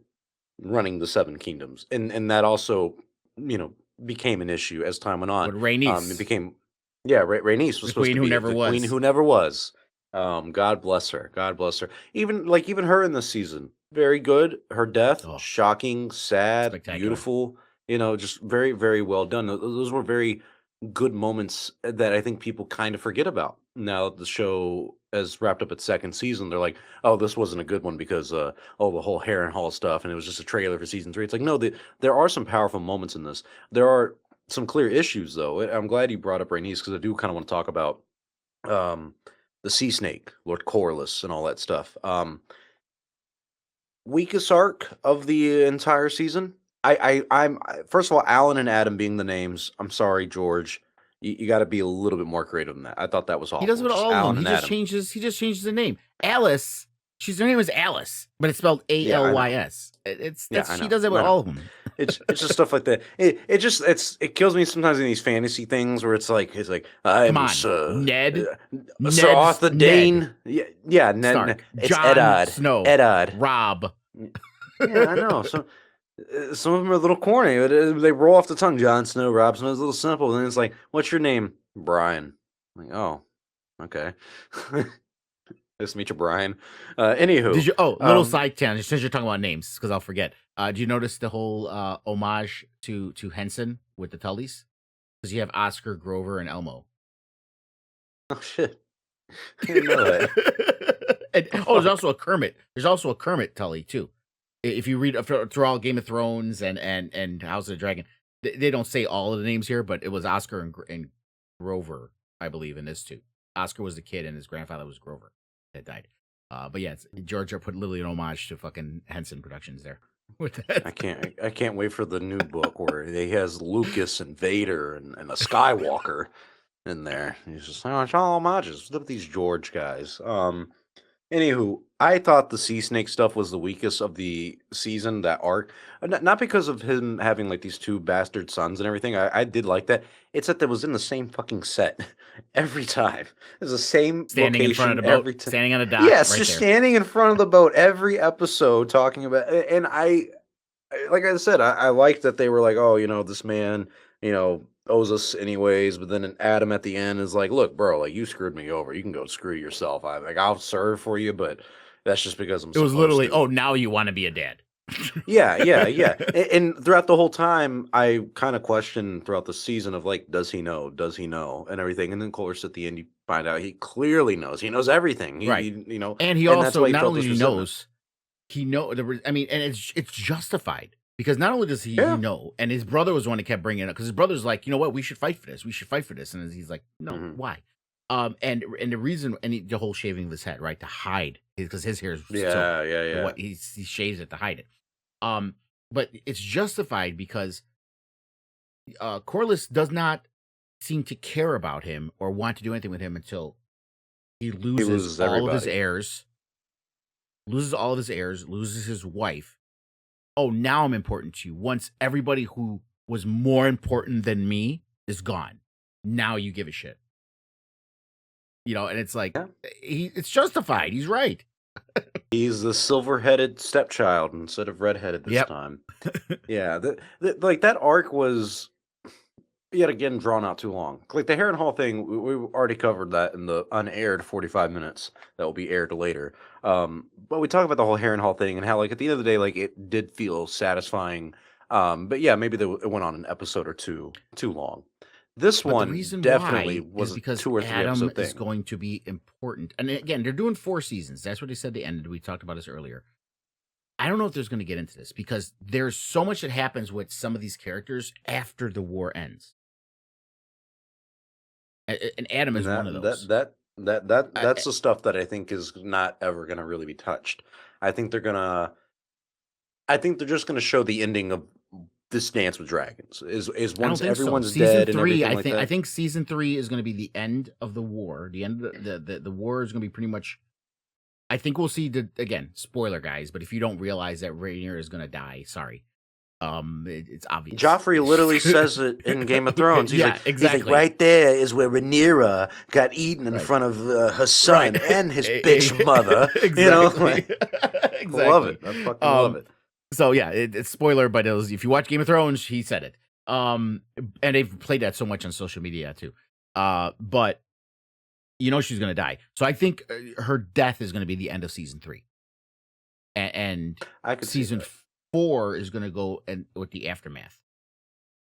running the Seven Kingdoms, and that also, you know, became an issue as time went on. But It Rhaenys, became, yeah, Rhaenys was the supposed queen to who be never the queen was. who never was. God bless her. God bless her. Even her in this season, very good. Her death, Oh, shocking, sad, spectacular. beautiful. You know, just very, very well done. Those were very good moments that I think people kind of forget about now that the show has wrapped up its second season. They're like, "Oh, this wasn't a good one because oh, the whole Harrenhal stuff, and it was just a trailer for season 3." It's like, no, there are some powerful moments in this. There are some clear issues, though. I'm glad you brought up Rhaenys because I do kind of want to talk about um, the Sea Snake, Lord Corlys, and all that stuff. Weakest arc of the entire season. First of all, Alan and Adam being the names. I'm sorry, George. You got to be a little bit more creative than that. I thought that was He does it awful. with Just all of them. Alan and Adam. He just changes the name. Alice, her name is Alice, but it's spelled Yeah, I know. Alys. Yeah, That's I she know. does it with I know. all of them. It's just stuff like that. It kills me sometimes in these fantasy things where it's like Come I'm on, Sir Arthur Ned Dane. Yeah, yeah. Ned, Stark, it's Jon Eddard. Snow, Eddard. Rob. Yeah, I know. Some of them are a little corny, but they roll off the tongue. Jon Snow, Rob Snow is a little simple. And then it's like, what's your name? Brian. Like, oh, okay. Nice to meet you, Brian. Did Anywho, you? Oh, little um, side tangent. Since you're talking about names, because I'll forget. Did you notice the whole homage to Henson with the Tullys? Because you have Oscar, Grover, and Elmo. oh shit, I didn't know that. And Oh oh, there's fuck. also a Kermit. There's also a Kermit Tully too. If you read through all Game of Thrones and House of the Dragon, they don't say all of the names here, but it was Oscar and Grover, I believe, in this too. Oscar was the kid, and his grandfather was Grover that died. But yeah, Georgia put literally an homage to fucking Henson Productions there with that. I can't wait for the new book where he has Lucas and Vader and a Skywalker in there. He's just like, oh, it's all homages. Look at these George guys. Anywho, I thought the sea snake stuff was the weakest of the season, that arc. Not because of him having like these two bastard sons and everything. I did like that. It's that was in the same fucking set every time. It's the same Standing in front of location the boat, every time. standing on a dock, Yes, right just there. standing in front of the boat every episode talking about. And like I said, I like that they were like, oh, this man, owes us anyways. But then Adam at the end is like, look, bro, like you screwed me over. You can go screw yourself. I'll serve for you, but that's just because I'm It was supposed literally, to. oh, now you want to be a dad. Yeah, yeah, yeah. And throughout the whole time, I kind of questioned throughout the season of like, does he know? Does he know? And everything. And then, of course, at the end, you find out he clearly knows. He knows everything. Right. And he And that's also why he not felt only this he resentment. knows, I mean, and it's justified because not only does he Yeah. know, and his brother was the one that kept bringing it up because his brother's like, you know what, we should fight for this, and he's like, no, Hmm. why? And the reason, the whole shaving of his head, right, to hide because his hair is so Yeah, yeah, yeah. what he shaves it to hide it. Um, but it's justified because Corliss does not. seem to care about him or want to do anything with him until he He loses loses all of his everybody. heirs, loses his wife. Oh, now I'm important to you. Once everybody who was more important than me is gone, now you give a shit. And it's like Yeah. it's justified. He's right. He's the silver-headed stepchild instead of red-headed this Yep. time. Yeah, like that arc was yet again drawn out too long. Like the Heron Hall thing, we already covered that in the unaired 45 minutes that will be aired later. But we talk about the whole Heron Hall thing and how, like, at the end of the day, like, it did feel satisfying. But yeah, maybe it went on an episode or two too long. This But the one reason definitely why is was a because 2 or 3 Adam episode is thing. going to be important. And again, they're doing 4 seasons. That's what they said they ended. We talked about this earlier. I don't know if there's going to get into this because there's so much that happens with some of these characters after the war ends. And Adam And is one of those. that's the stuff that I think is not ever gonna really be touched. I think they're gonna I think they're just gonna show the ending of this Dance with Dragons is I don't once think so. everyone's Season dead and 3, everything I like think I that. think season 3 is going to be the end of the war. The end of the war is going to be pretty much. I think we'll see again, spoiler guys, but if you don't realize that Rhaenyra is going to die, sorry. It's obvious. Joffrey literally says it in Game of Thrones. Yeah, he's like, exactly. right there is where Rhaenyra got eaten in Right. front of her Right. son and his bitch mother. Exactly. I love Exactly. it. I fucking love it. So yeah, it's spoiler, but if you watch Game of Thrones, he said it. And they've played that so much on social media too. But she's gonna die. So I think her death is gonna be the end of season 3, and I could see season that. 4 is gonna go and with the aftermath.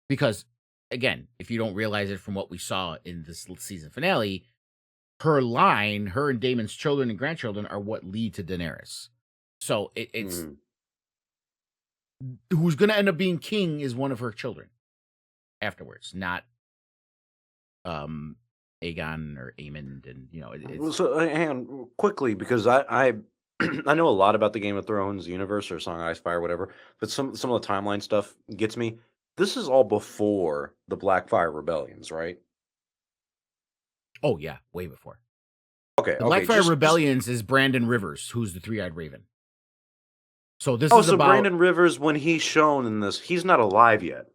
Because again, if you don't realize it from what we saw in this season finale, her and Daemon's children and grandchildren are what lead to Daenerys. So it's Mhm. who's going to end up being king is one of her children afterwards, not Aegon or Aemond, and Well, it's so hang on quickly because I I know a lot about the Game of Thrones universe or Song of Ice Fire, whatever. But some of the timeline stuff gets me. This is all before the Blackfire rebellions, right? oh yeah, way before Okay, the okay. Blackfire Just rebellions is Brandon Rivers, who's the three-eyed raven. So this oh, is so about Brandon Rivers, when he's shown in this, he's not alive yet.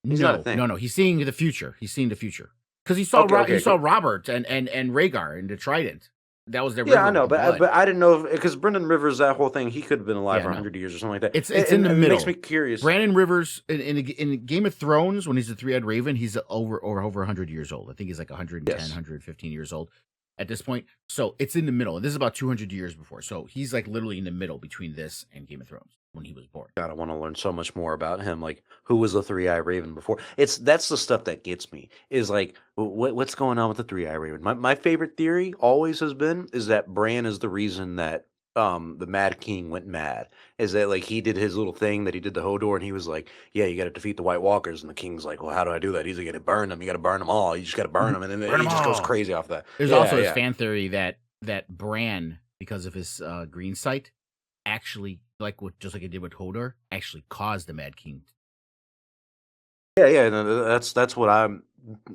He's not a no. thing. He's seeing the future. He's seeing the future because Okay, He okay. saw Robert and Rhaegar and the Trident. That was their Yeah, I river know, of blood. but I didn't know because Brendan Rivers, that whole thing, he could have been alive Yeah, for no. 100 years or something like that. It's in the And it makes middle. me curious. Brandon Rivers in Game of Thrones, when he's the three-eyed raven, he's over 100 years old. I think he's like 110, Yes. 115 years old at this point. So it's in the middle. This is about 200 years before. So he's like literally in the middle between this and Game of Thrones when he was born. God, I want to learn so much more about him. Like, who was the Three Eye Raven before? That's the stuff that gets me. Is like, what's going on with the Three Eye Raven? My favorite theory always has been is that Bran is the reason that the Mad King went mad. Is that like he did his little thing that he did the Hodor and he was like, yeah, you got to defeat the White Walkers, and the King's like, well, how do I do that? He's like, you got to burn them. You got to burn them all. You just got to burn them, and then Burn he them just goes all. crazy off that. There's Yeah, also this yeah. fan theory that Bran, because of his green sight, actually just like it did with Hodor, actually caused the Mad King. Yeah, no, that's what I'm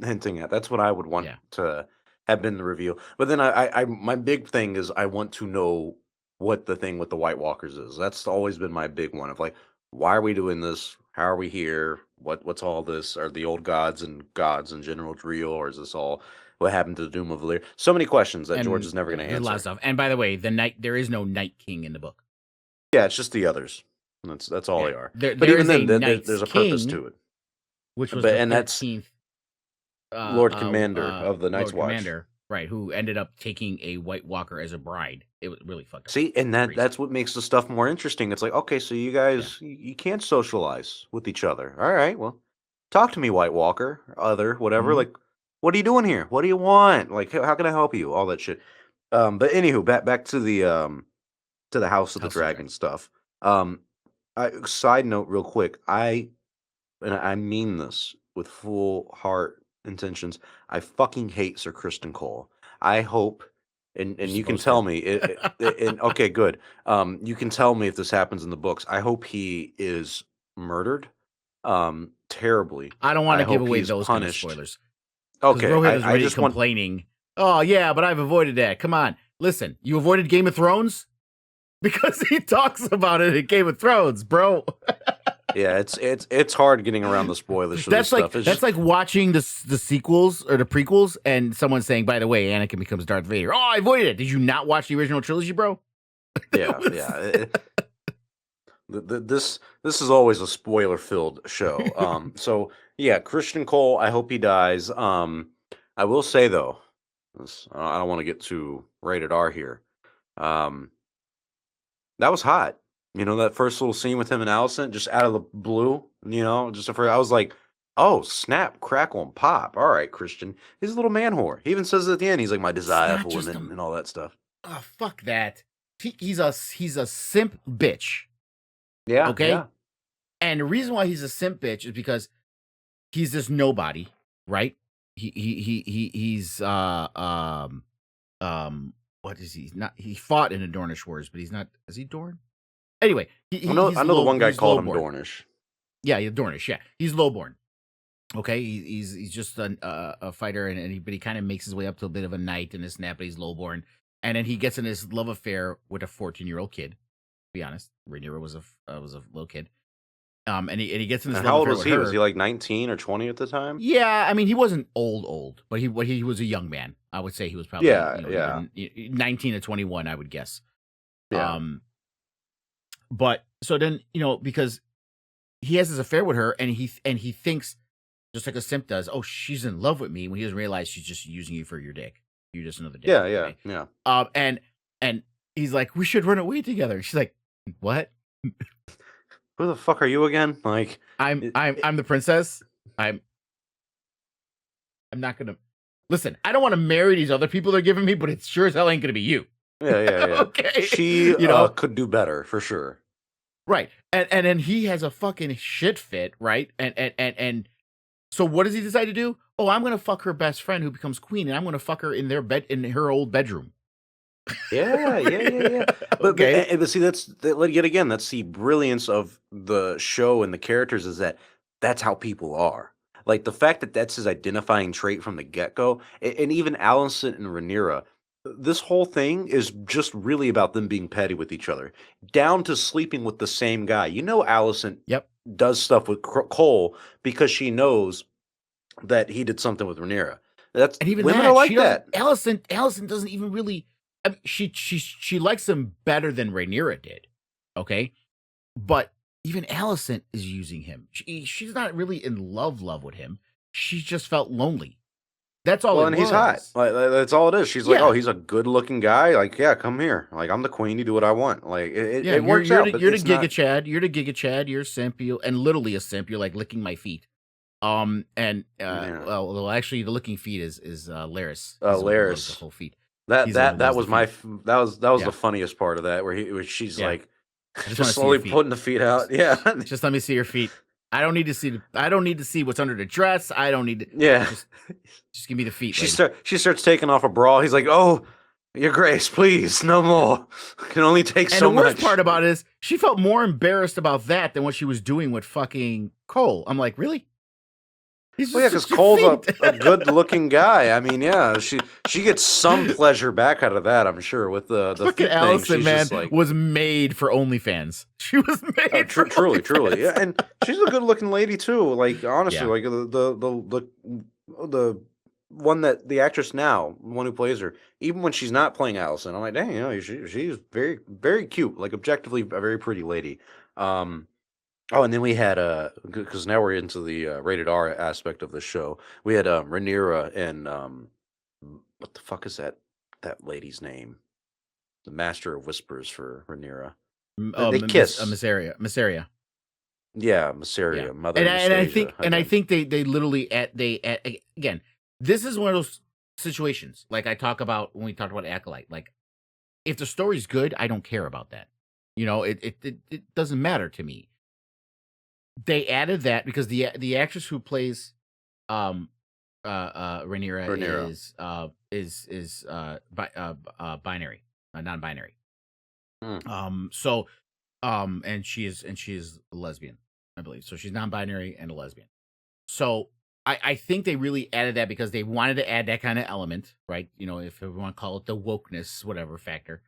hinting at. That's what I would want Yeah. to have been the reveal. But then my big thing is I want to know what the thing with the White Walkers is. That's always been my big one of like, why are we doing this? How are we here? What's all this? Are the old gods in general real, or is this all what happened to the Doom of Valyria? So many questions that George And is never going to there's a lot of answer. stuff. And by the way, there is no Night King in the book. Yeah, it's just the others. That's all Yeah. they are. There But even is a then, Night's there's a purpose King, to it. which was But the and that's 13th Lord Commander of the Night's Lord Watch. Commander, right, who ended up taking a White Walker as a bride. It was really fucked up. See, and Crazy. that's what makes the stuff more interesting. It's like, okay, so you guys you can't socialize with each other. All right, well, talk to me, White Walker, other, whatever. Mhm. Like, what are you doing here? What do you want? Like, how can I help you? All that shit. But anywho, back to the House of the House of the Dragon stuff. Side note, real quick, and I mean this with full heart intentions. I fucking hate Sir Kristen Cole. I hope, and You're you can supposed tell to. me, and okay, good. You can tell me if this happens in the books. I hope he is murdered, terribly. I don't want I to give hope away he's those kind of punished. spoilers. Because Okay, Rohit is I already just want. complaining. Oh yeah, but I've avoided that. Come on, listen. You avoided Game of Thrones because he talks about it in Game of Thrones, bro. Yeah, it's hard getting around the spoilers for this stuff. It's That's just like watching the sequels or the prequels, and someone saying, "By the way, Anakin becomes Darth Vader." Oh, I avoided it. Did you not watch the original trilogy, bro? It yeah, was- yeah. This is always a spoiler filled show. So yeah, Christian Cole. I hope he dies. I will say though, I don't want to get too rated R here. Um, that was hot. You know, that first little scene with him and Allison, just out of the blue. You know, just for I was like, oh snap, crackle and pop. All right, Christian, he's a little man whore. He even says at the end, he's like my it's desire not for just women a and all that stuff. oh fuck that. He's a simp bitch. Yeah, Okay, yeah. and the reason why he's a simp bitch is because he's this nobody, right? He's what is he? He's not he fought in the Dornish Wars, but he's not. Is he Dorn? Anyway, I know the one guy he's called him lowborn. Dornish. Yeah, he's Dornish. Yeah, he's lowborn. Okay, he's just a fighter, but he kind of makes his way up to a bit of a knight in this snap, but he's lowborn, and then he gets in this love affair with a 14-year-old kid. To be honest, Rhaenyra was a little kid. And he gets in this And love how old affair was with he? Was he her. like 19 or 20 at the time? Yeah, I mean, he wasn't old, but he was a young man. I would say he was probably Yeah, yeah, either 19 to 21. I would guess. yeah. Um, but so then because he has this affair with her, and he thinks just like a simp does. Oh, she's in love with me when he doesn't realize she's just using you for your dick. You're just another dick. Yeah, yeah, Okay? yeah. And he's like, we should run away together. She's like, what? Who the fuck are you again? Like, I'm the princess. I'm not gonna listen. I don't want to marry these other people they're giving me, but it sure as hell ain't gonna be you. yeah, yeah, yeah. Okay, She you know, could do better for sure. right? And then he has a fucking shit fit, right? And so what does he decide to do? Oh, I'm gonna fuck her best friend who becomes queen, and I'm gonna fuck her in their bed in her old bedroom. Yeah, yeah, yeah, yeah. Okay. But see, yet again, that's the brilliance of the show and the characters is that that's how people are. Like the fact that that's his identifying trait from the get go, and even Allison and Rhaenyra, this whole thing is just really about them being petty with each other, down to sleeping with the same guy. You know, Allison Yep. does stuff with Cole because she knows that he did something with Rhaenyra. That's And even women are that, she like doesn't. that. Allison doesn't even really. I mean, she likes him better than Rhaenyra did. Okay, but even Allison is using him. She's not really in love with him. She just felt lonely. That's all Well, it and he's hot. was. That's all it is. She's like, "Oh, Yeah, he's a good-looking guy. Like, yeah, come here. Like, I'm the queen. You do what I want." Like, yeah. it works out, but You're the it's Giga not. Chad. You're the Giga Chad. You're a simp. And literally a simp. You're like licking my feet. And Yeah, well, actually, the licking feet is Laris. He's the one who loves the Laris. whole feet. That He's the one who that that loves the was my feet. that was Yeah, the funniest part of that, where she's yeah. like, I just want just to see your slowly feet. putting the feet out. Yeah, Just let me see your feet. I don't need to see what's under the dress. I don't need to yeah. just just give me the feet, lady. She starts taking off a bra. He's like, "Oh, Your Grace, please, no more. Can only take And so the worst much." part about it is she felt more embarrassed about that than what she was doing with fucking Cole. I'm like, really? He's Well, yeah, just because at your Cole's feet. a good-looking guy. I mean, yeah, she gets some pleasure back out of that, I'm sure. With the Fucking feet thing, Allison, she's man, just like, was made for OnlyFans. She was oh, made for truly, yeah, OnlyFans. and she's a good-looking lady too. Like honestly, Yeah. like the one that the actress now, the one who plays her, even when she's not playing Allison, I'm like, dang, you know, she's very cute, like objectively a very pretty lady. Um, Oh, and then we had because now we're into the rated R aspect of the show. We had Rhaenyra and what the fuck is that lady's name? The Master of Whispers for Rhaenyra. They kiss. Missaria. Yeah, Yeah. Mysaria, Mother Anastasia. And I Okay. think they literally again, this is one of those situations like I talk about when we talked about Acolyte. Like if the story's good, I don't care about that. It doesn't matter to me. They added that because the actress who plays Rhaenyra Rhaenyra. binary, non-binary. Hmm. So and she is a lesbian, I believe. So she's non-binary and a lesbian. So I think they really added that because they wanted to add that kind of element, right? You know, if we want to call it the wokeness, whatever factor,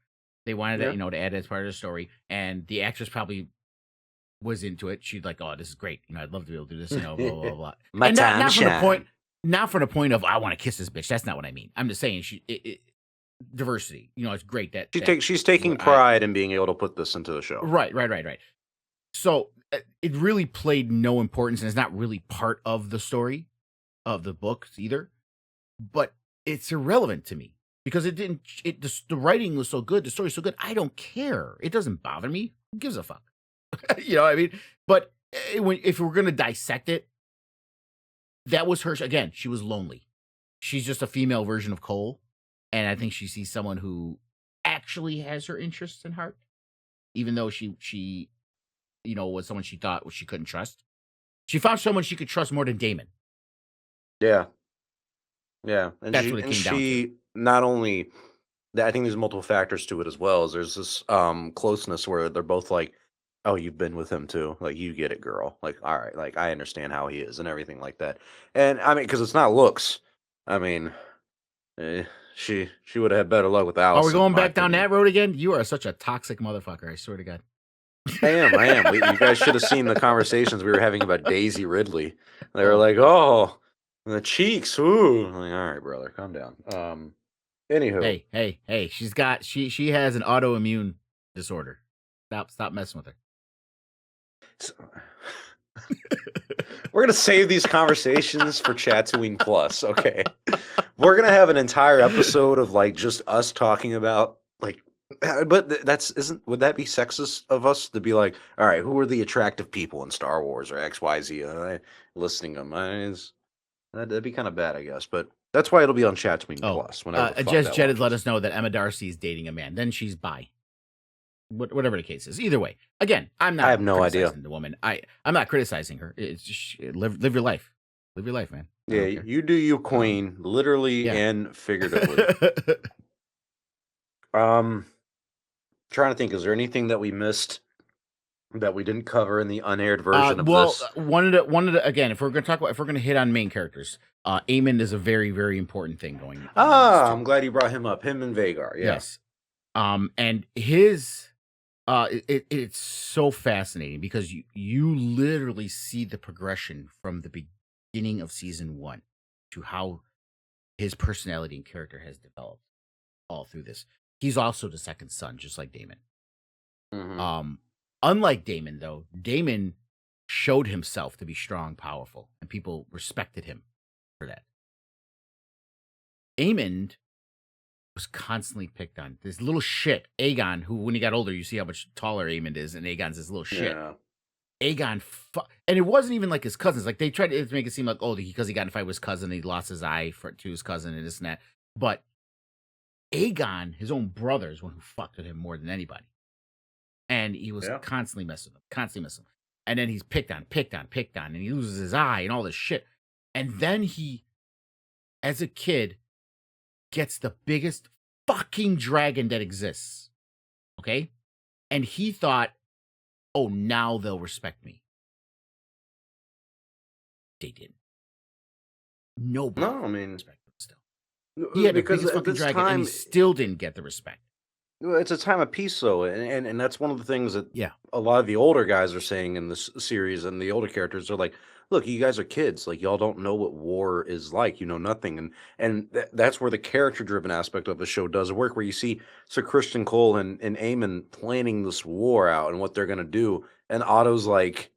they wanted that, Yeah. you know, to add as part of the story. And the actress probably was into it. She's like, "Oh, this is great. You know, I'd love to be able to do this." You know, blah blah blah. My And not time to not from the point, shine. not from the point of I want to kiss this bitch. That's not what I mean. I'm just saying diversity. You know, it's great that She's taking what I pride in being able to put this into the show. right. So it really played no importance, and it's not really part of the story of the books either. But it's irrelevant to me because it didn't. The writing was so good, the story's so good. I don't care. It doesn't bother me. Who gives a fuck? You know what I mean? But if we're gonna dissect it, that was her. Again, she was lonely. She's just a female version of Cole, and I think she sees someone who actually has her interests in heart, even though she you know was someone she thought she couldn't trust. She found someone she could trust more than Damon. Yeah. Yeah. And That's she what it and came down to. she not only I think there's multiple factors to it as well. Is there's this closeness where they're both like, "Oh, you've been with him too. Like you get it, girl. Like all right, like I understand how he is and everything like that." And I mean, because it's not looks. I mean, eh, she would have had better luck with Are we Allison, in going my back down opinion. that road again? You are such a toxic motherfucker. I swear to God. I am. I am. You guys should have seen the conversations we were having about Daisy Ridley. They were Oh, like, "Oh, the cheeks. Ooh." I'm like, all right, brother, calm down. Anywho, hey. She has an autoimmune disorder. Stop messing with her. s- we're gonna save these conversations for Chatooine Plus. Okay, we're gonna have an entire episode of like just us talking about like. But that's isn't would that be sexist of us to be like, all right, who are the attractive people in Star Wars or X Y Z? Listing them. That'd be kind of bad, I guess. But that's why it'll be on Chatooine Oh, Plus whenever the fuck Jez that Jed had let launches. us know that Emma Darcy is dating a man. Then she's bi. Whatever the case is. Either way, again, I'm I not have no idea. criticizing the woman. I'm not criticizing her. It's just live your life. Live your life, man. I Yeah, don't care. you do you, Queen, literally Yeah. and figuratively. Um, trying to think, is there anything that we missed that we didn't cover in the unaired version of Well, this? one of the again, if we're gonna hit on main characters, Aemon is a very very important thing going on in this I'm too. glad you brought him up. Him and Vagar, yeah. Yes. And his it's so fascinating because you literally see the progression from the beginning of season 1 to how his personality and character has developed all through this. He's also the second son, just like Damon. Hmm. Um, Unlike Damon, though, Damon showed himself to be strong, powerful, and people respected him for that. Aemond was constantly picked on. This little shit, Aegon, who when he got older, you see how much taller Aemond is, and Aegon's this little shit. Yeah. Aegon, and it wasn't even like his cousins. Like they tried to make it seem like, oh, because he got in a fight with his cousin, he lost his eye to his cousin and this and that. But Aegon, his own brother, is one who fucked with him more than anybody. And he was Yeah. constantly messing with him, And then he's picked on, and he loses his eye and all this shit. And then he, as a kid, gets the biggest fucking dragon that exists. Okay? And he thought, oh, now they'll respect me. They didn't. Nobody No, I mean, respected him still. He had the because biggest at fucking this dragon, and he time, still didn't get the respect. it's a time of peace, though, and that's one of the things that Yeah. a lot of the older guys are saying in this series, and the older characters are like, "Look, you guys are kids. Like, y'all don't know what war is like. You know nothing." And that's where the character-driven aspect of the show does work, where you see Sir Christian Cole and Aemon planning this war out and what they're gonna do, and Otto's like,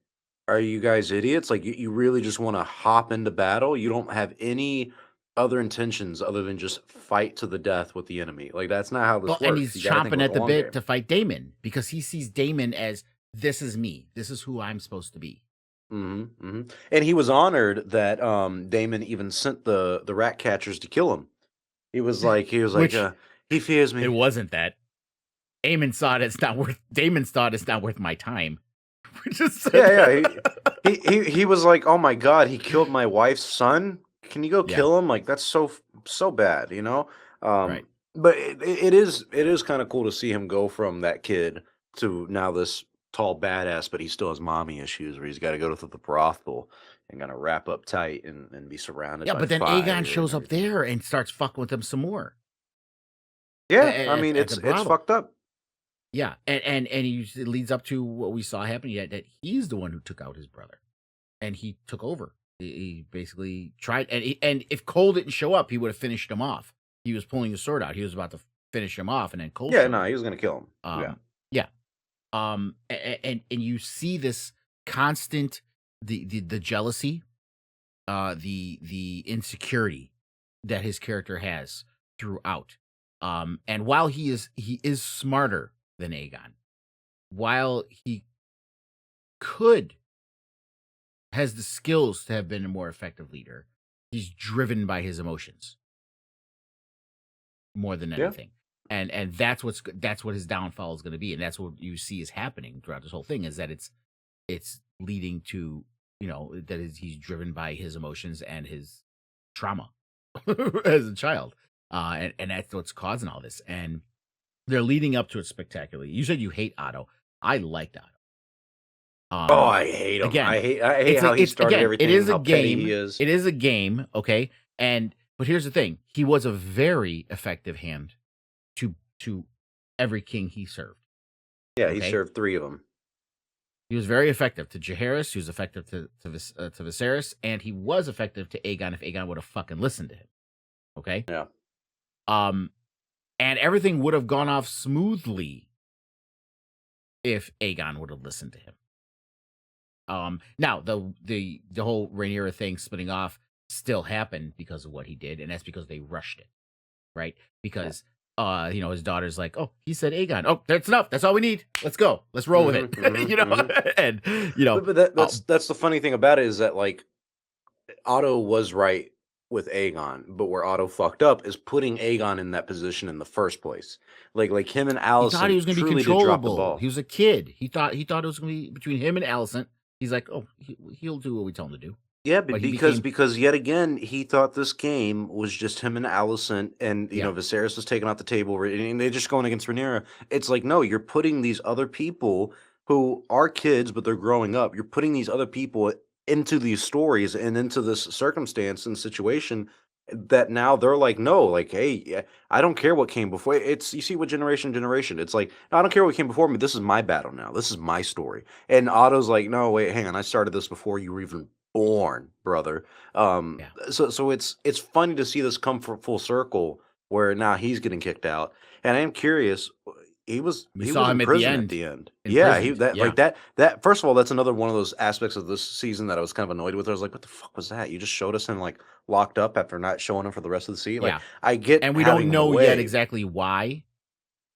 "Are you guys idiots? Like, you really just want to hop into battle? You don't have any other intentions other than just fight to the death with the enemy. Like that's not how Well, this and works. he's You got to think chomping about at the the long bit game." to fight Damon because he sees Damon as this is me. This is who I'm supposed to be. And he was honored that Damon even sent the rat catchers to kill him. He was like, Which he fears it me. wasn't that. Damon thought it's not worth my time. We just said Yeah, that. yeah. He was like, "Oh my god, he killed my wife's son. Can you go Yeah, kill him? Like that's so bad, you know." right. But it is kind of cool to see him go from that kid to now this. tall badass, but he still has mommy issues where he's got to go to the brothel and kind of wrap up tight and be surrounded Yeah, by but then Aegon fire and shows up everything. there and starts fucking with him some more Yeah, I mean at the it's brothel. fucked up. Yeah, and it leads up to what we saw happen. Yet that he's the one who took out his brother, and he took over. He basically tried, and if Cole didn't show up, he would have finished him off. He was pulling his sword out. He was about to finish him off, and then Cole Yeah, showed no, up. he was gonna kill him. Yeah. Yeah. And you see this constant the jealousy, the insecurity that his character has throughout. And while he is smarter than Aegon, while he could has the skills to have been a more effective leader, he's driven by his emotions more than Yeah. anything. And that's what his downfall is going to be, and that's what you see is happening throughout this whole thing, is that it's leading to, he's driven by his emotions and his trauma as a child, and that's what's causing all this. And they're leading up to it spectacularly. You said you hate Otto. I liked Otto. Oh, I hate him. Again, I hate how he started it everything, is a how petty he game. is. It is a game, okay? But here's the thing: he was a very effective hand to every king he served. Yeah, he Okay, served 3 of them. he was very effective to Jaehaerys. He was effective to Viserys, and he was effective to Aegon if Aegon would have fucking listened to him. Okay, Yeah. and everything would have gone off smoothly if Aegon would have listened to him. Now the whole Rhaenyra thing splitting off still happened because of what he did, and that's because they rushed it, right? Because his daughter's like, oh, he said Aegon. Oh, that's enough. That's all we need. Let's go. Let's roll with it. And That's the funny thing about it is that, like, Otto was right with Aegon, but where Otto fucked up is putting Aegon in that position in the first place. Like him and he thought he Allison was going to be truly did drop the controllable. He ball. was a kid. He thought it was going to be between him and Alicent. He's like, oh, he'll do what we tell him to do. Yeah, But he because yet again he thought this game was just him and Alicent, and Yeah. Viserys was taken off the table, and they're just going against Rhaenyra. It's like, no, you're putting these other people who are kids, but they're growing up. You're putting these other people into these stories and into this circumstance and situation that now they're like, no, like, hey, yeah, I don't care what came before. It's, you see, what generation. It's like, no, I don't care what came before me. This is my battle now. This is my story. And Otto's like, no, wait, hang on. I started this before you were even born, brother. Yeah. So it's funny to see this come full circle where now he's getting kicked out, and I am curious. We He saw was in him at the prison end. at the end. Yeah, he Imprisoned, that yeah. like that. First of all, that's another one of those aspects of this season that I was kind of annoyed with. I was like, what the fuck was that? You just showed us him like locked up after not showing him for the rest of the season. Like, Yeah. I get And we having don't him know yet away. exactly why.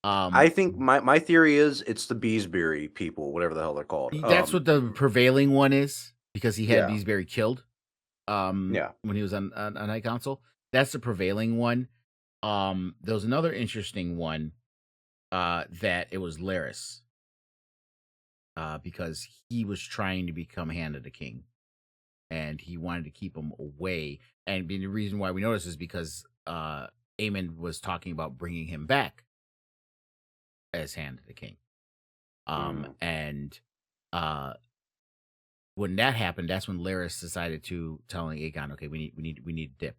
I think my theory is it's the Beesbury people, whatever the hell they're called. That's what the prevailing one is, because he had Yeah. Beesbury killed Yeah. when he was on High Council. That's the prevailing one. There was another interesting one that it was Larys, because he was trying to become Hand of the King, and he wanted to keep him away. And the reason why we know this is because Aemon was talking about bringing him back as Hand of the King. And when that happened, that's when Larys decided to telling Aegon, okay, we need to dip.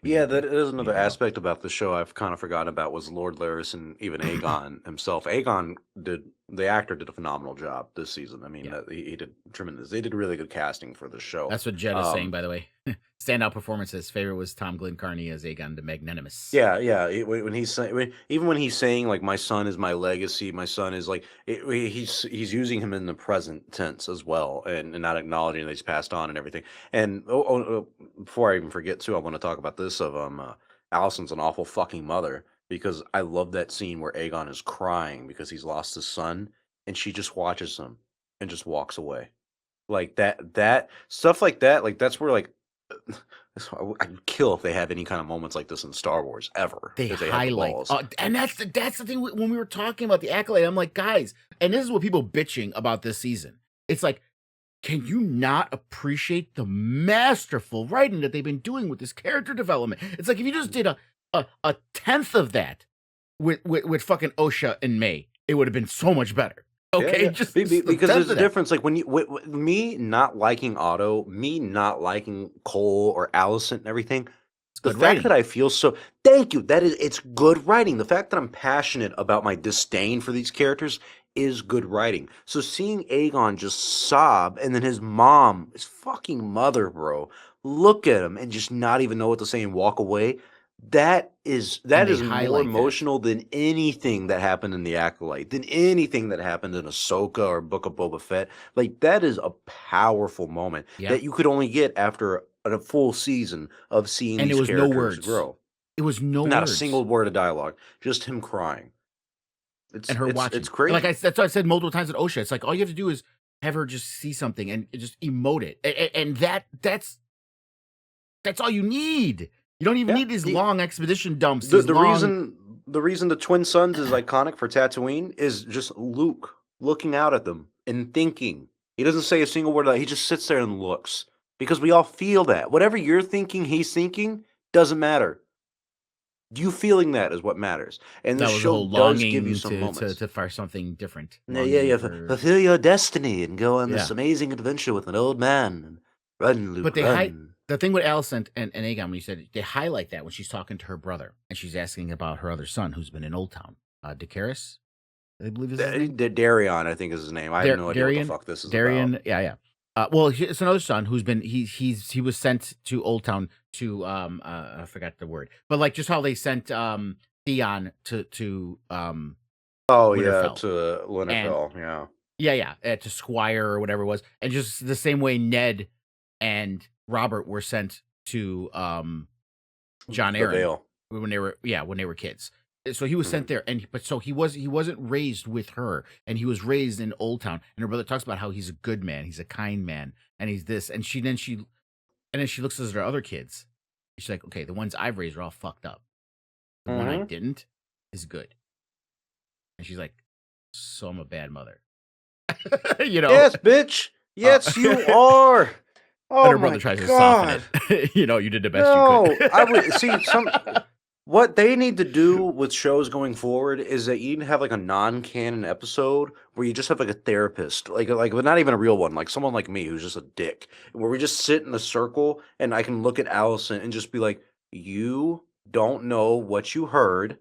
Yeah, that is another go. aspect about the show I've kind of forgotten about was Lord Larys and even Aegon himself. The actor did a phenomenal job this season. I mean, Yeah. he did tremendous. They did really good casting for the show. That's what Jed is saying, by the way. Standout performances. Favorite was Tom Glencarney as Aegon the Magnanimous. Yeah, yeah. When he's saying, even when he's saying like, "My son is my legacy," my son is like, he's using him in the present tense as well, and not acknowledging that he's passed on and everything. And before I even forget too, I want to talk about this of Allison's an awful fucking mother, because I love that scene where Aegon is crying because he's lost his son, and she just watches him and just walks away, like that stuff like that. Like that's where like. I'd kill if they have any kind of moments like this in Star Wars ever. They if they highlight, have the balls. and that's the thing. When we were talking about the accolade, I'm like, guys, and this is what people bitching about this season. It's like, can you not appreciate the masterful writing that they've been doing with this character development? It's like if you just did a tenth of that with fucking Osha and May, it would have been so much better. Yeah, Okay, yeah. just a Because tenth there's of a that. difference. Like when me not liking Otto, me not liking Cole or Allison and everything. It's The good fact that writing. I feel so thank you. That is it's good writing. The fact that I'm passionate about my disdain for these characters is good writing. So seeing Aegon just sob and then his mom, his fucking mother, bro, look at him and just not even know what to say and walk away. And That they is more highlight that. emotional than anything that happened in the Acolyte, than anything that happened in Ahsoka or Book of Boba Fett. Like that is a powerful moment Yep. that you could only get after a full season of seeing And it these was no characters words. grow. It was no Not a words. single word of dialogue, just him crying. And her It's watching. And crazy. that's what I said multiple times at OSHA. It's like all you have to do is have her just see something and just emote it. And that's all you need. You don't even Yeah. need these long expedition dumps, The these the long reason the reason the twin sons is iconic for Tatooine is just Luke looking out at them and thinking. He doesn't say a single word. He just sits there and looks because we all feel that. Whatever you're thinking, he's thinking doesn't matter. You feeling that is what matters. And this that was a show whole does give you longing some moments. to fire something different. Yeah, yeah, Longing yeah. for Fulfill your destiny and go on this yeah. amazing adventure with an old man. And run, But Luke, run. the thing with Alicent and Aegon when you said they highlight that when she's talking to her brother and she's asking about her other son who's been in Old Town. Dacaris, I believe is his name. Darion, I think is his name. I have no idea what the Darian, fuck this is about. Darian, yeah, yeah. Well, it's another son who's been he was sent to Old Town to I forgot the word, but like just how they sent Theon to Oh yeah, Winterfell to and Winterfell. Yeah, yeah, yeah, to Squire or whatever it was, and just the same way Ned and Robert were sent to John the Aaron Vale. when they were kids. So he was Hmm. sent there, but so he wasn't raised with her, and he was raised in Old Town. And her brother talks about how he's a good man, he's a kind man, and he's this. And then she looks at her other kids. She's like, okay, the ones I've raised are all fucked up. The one I Hmm. didn't is good. And she's like, so I'm a bad mother, you know. Yes, bitch. Uh, Yes, you are. and Oh her brother my tries to soften god. it. You did the best you could. No, I would see some. What they need to do with shows going forward is that you need to have like a non-canon episode where you just have like a therapist, but not even a real one, like someone like me who's just a dick, where we just sit in a circle and I can look at Allison and just be like, "You don't know what you heard.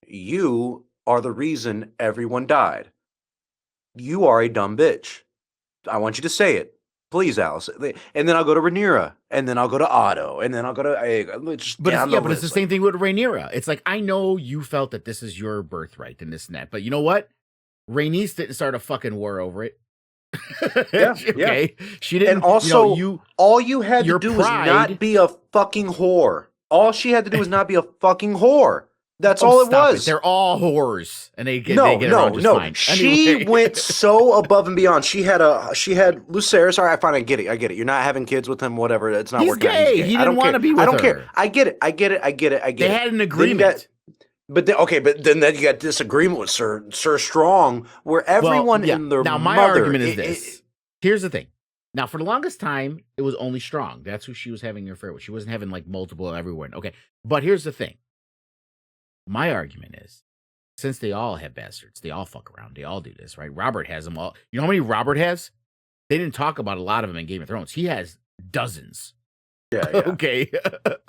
You are the reason everyone died. You are a dumb bitch. I want you to say it." Please, Allison. And then I'll go to Rhaenyra, and then I'll go to Otto, and then I'll go to Aegon, just down the But it's the list. Like, same thing with Rhaenyra. It's like I know you felt that this is your birthright and this and that, but you know what? Rhaenys didn't start a fucking war over it. yeah, yeah. Okay, she And didn't. also, all you had to Your do was not pride. be a fucking whore. All she had to do was not be a fucking whore. That's Oh, all it stop it! was. They're all whores, and they No, get around no, just no. fine. She Anyway, went so above and beyond. She had Lucerys. All right, fine. I get it. I get it. You're not having kids with him. Whatever. It's not he's working out. He's gay. gay. He I didn't don't want care. to be I with don't care. her. I get it. I get it. I get it. I get They it. had an Then you got. agreement. But then you got disagreement with Sir Strong, where Well, everyone yeah. and their Now my mother. argument is this. Here's the thing. Now, for the longest time, it was only Strong. That's who she was having an affair with. She wasn't having like multiple everywhere. Okay, but here's the thing. My argument is, since they all have bastards, they all fuck around. They all do this, right? Robert has them all. You know how many Robert has? They didn't talk about a lot of them in Game of Thrones. He has dozens. Yeah, yeah. Okay,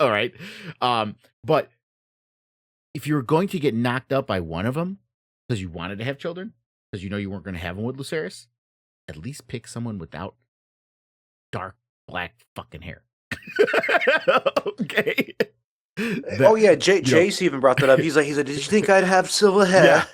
all right. But if you're going to get knocked up by one of them because you wanted to have children, because you know you weren't going to have them with Lucerys, at least pick someone without dark black fucking hair. Okay. Oh yeah, Jace even brought that up. He's like, did you think I'd have silver hair?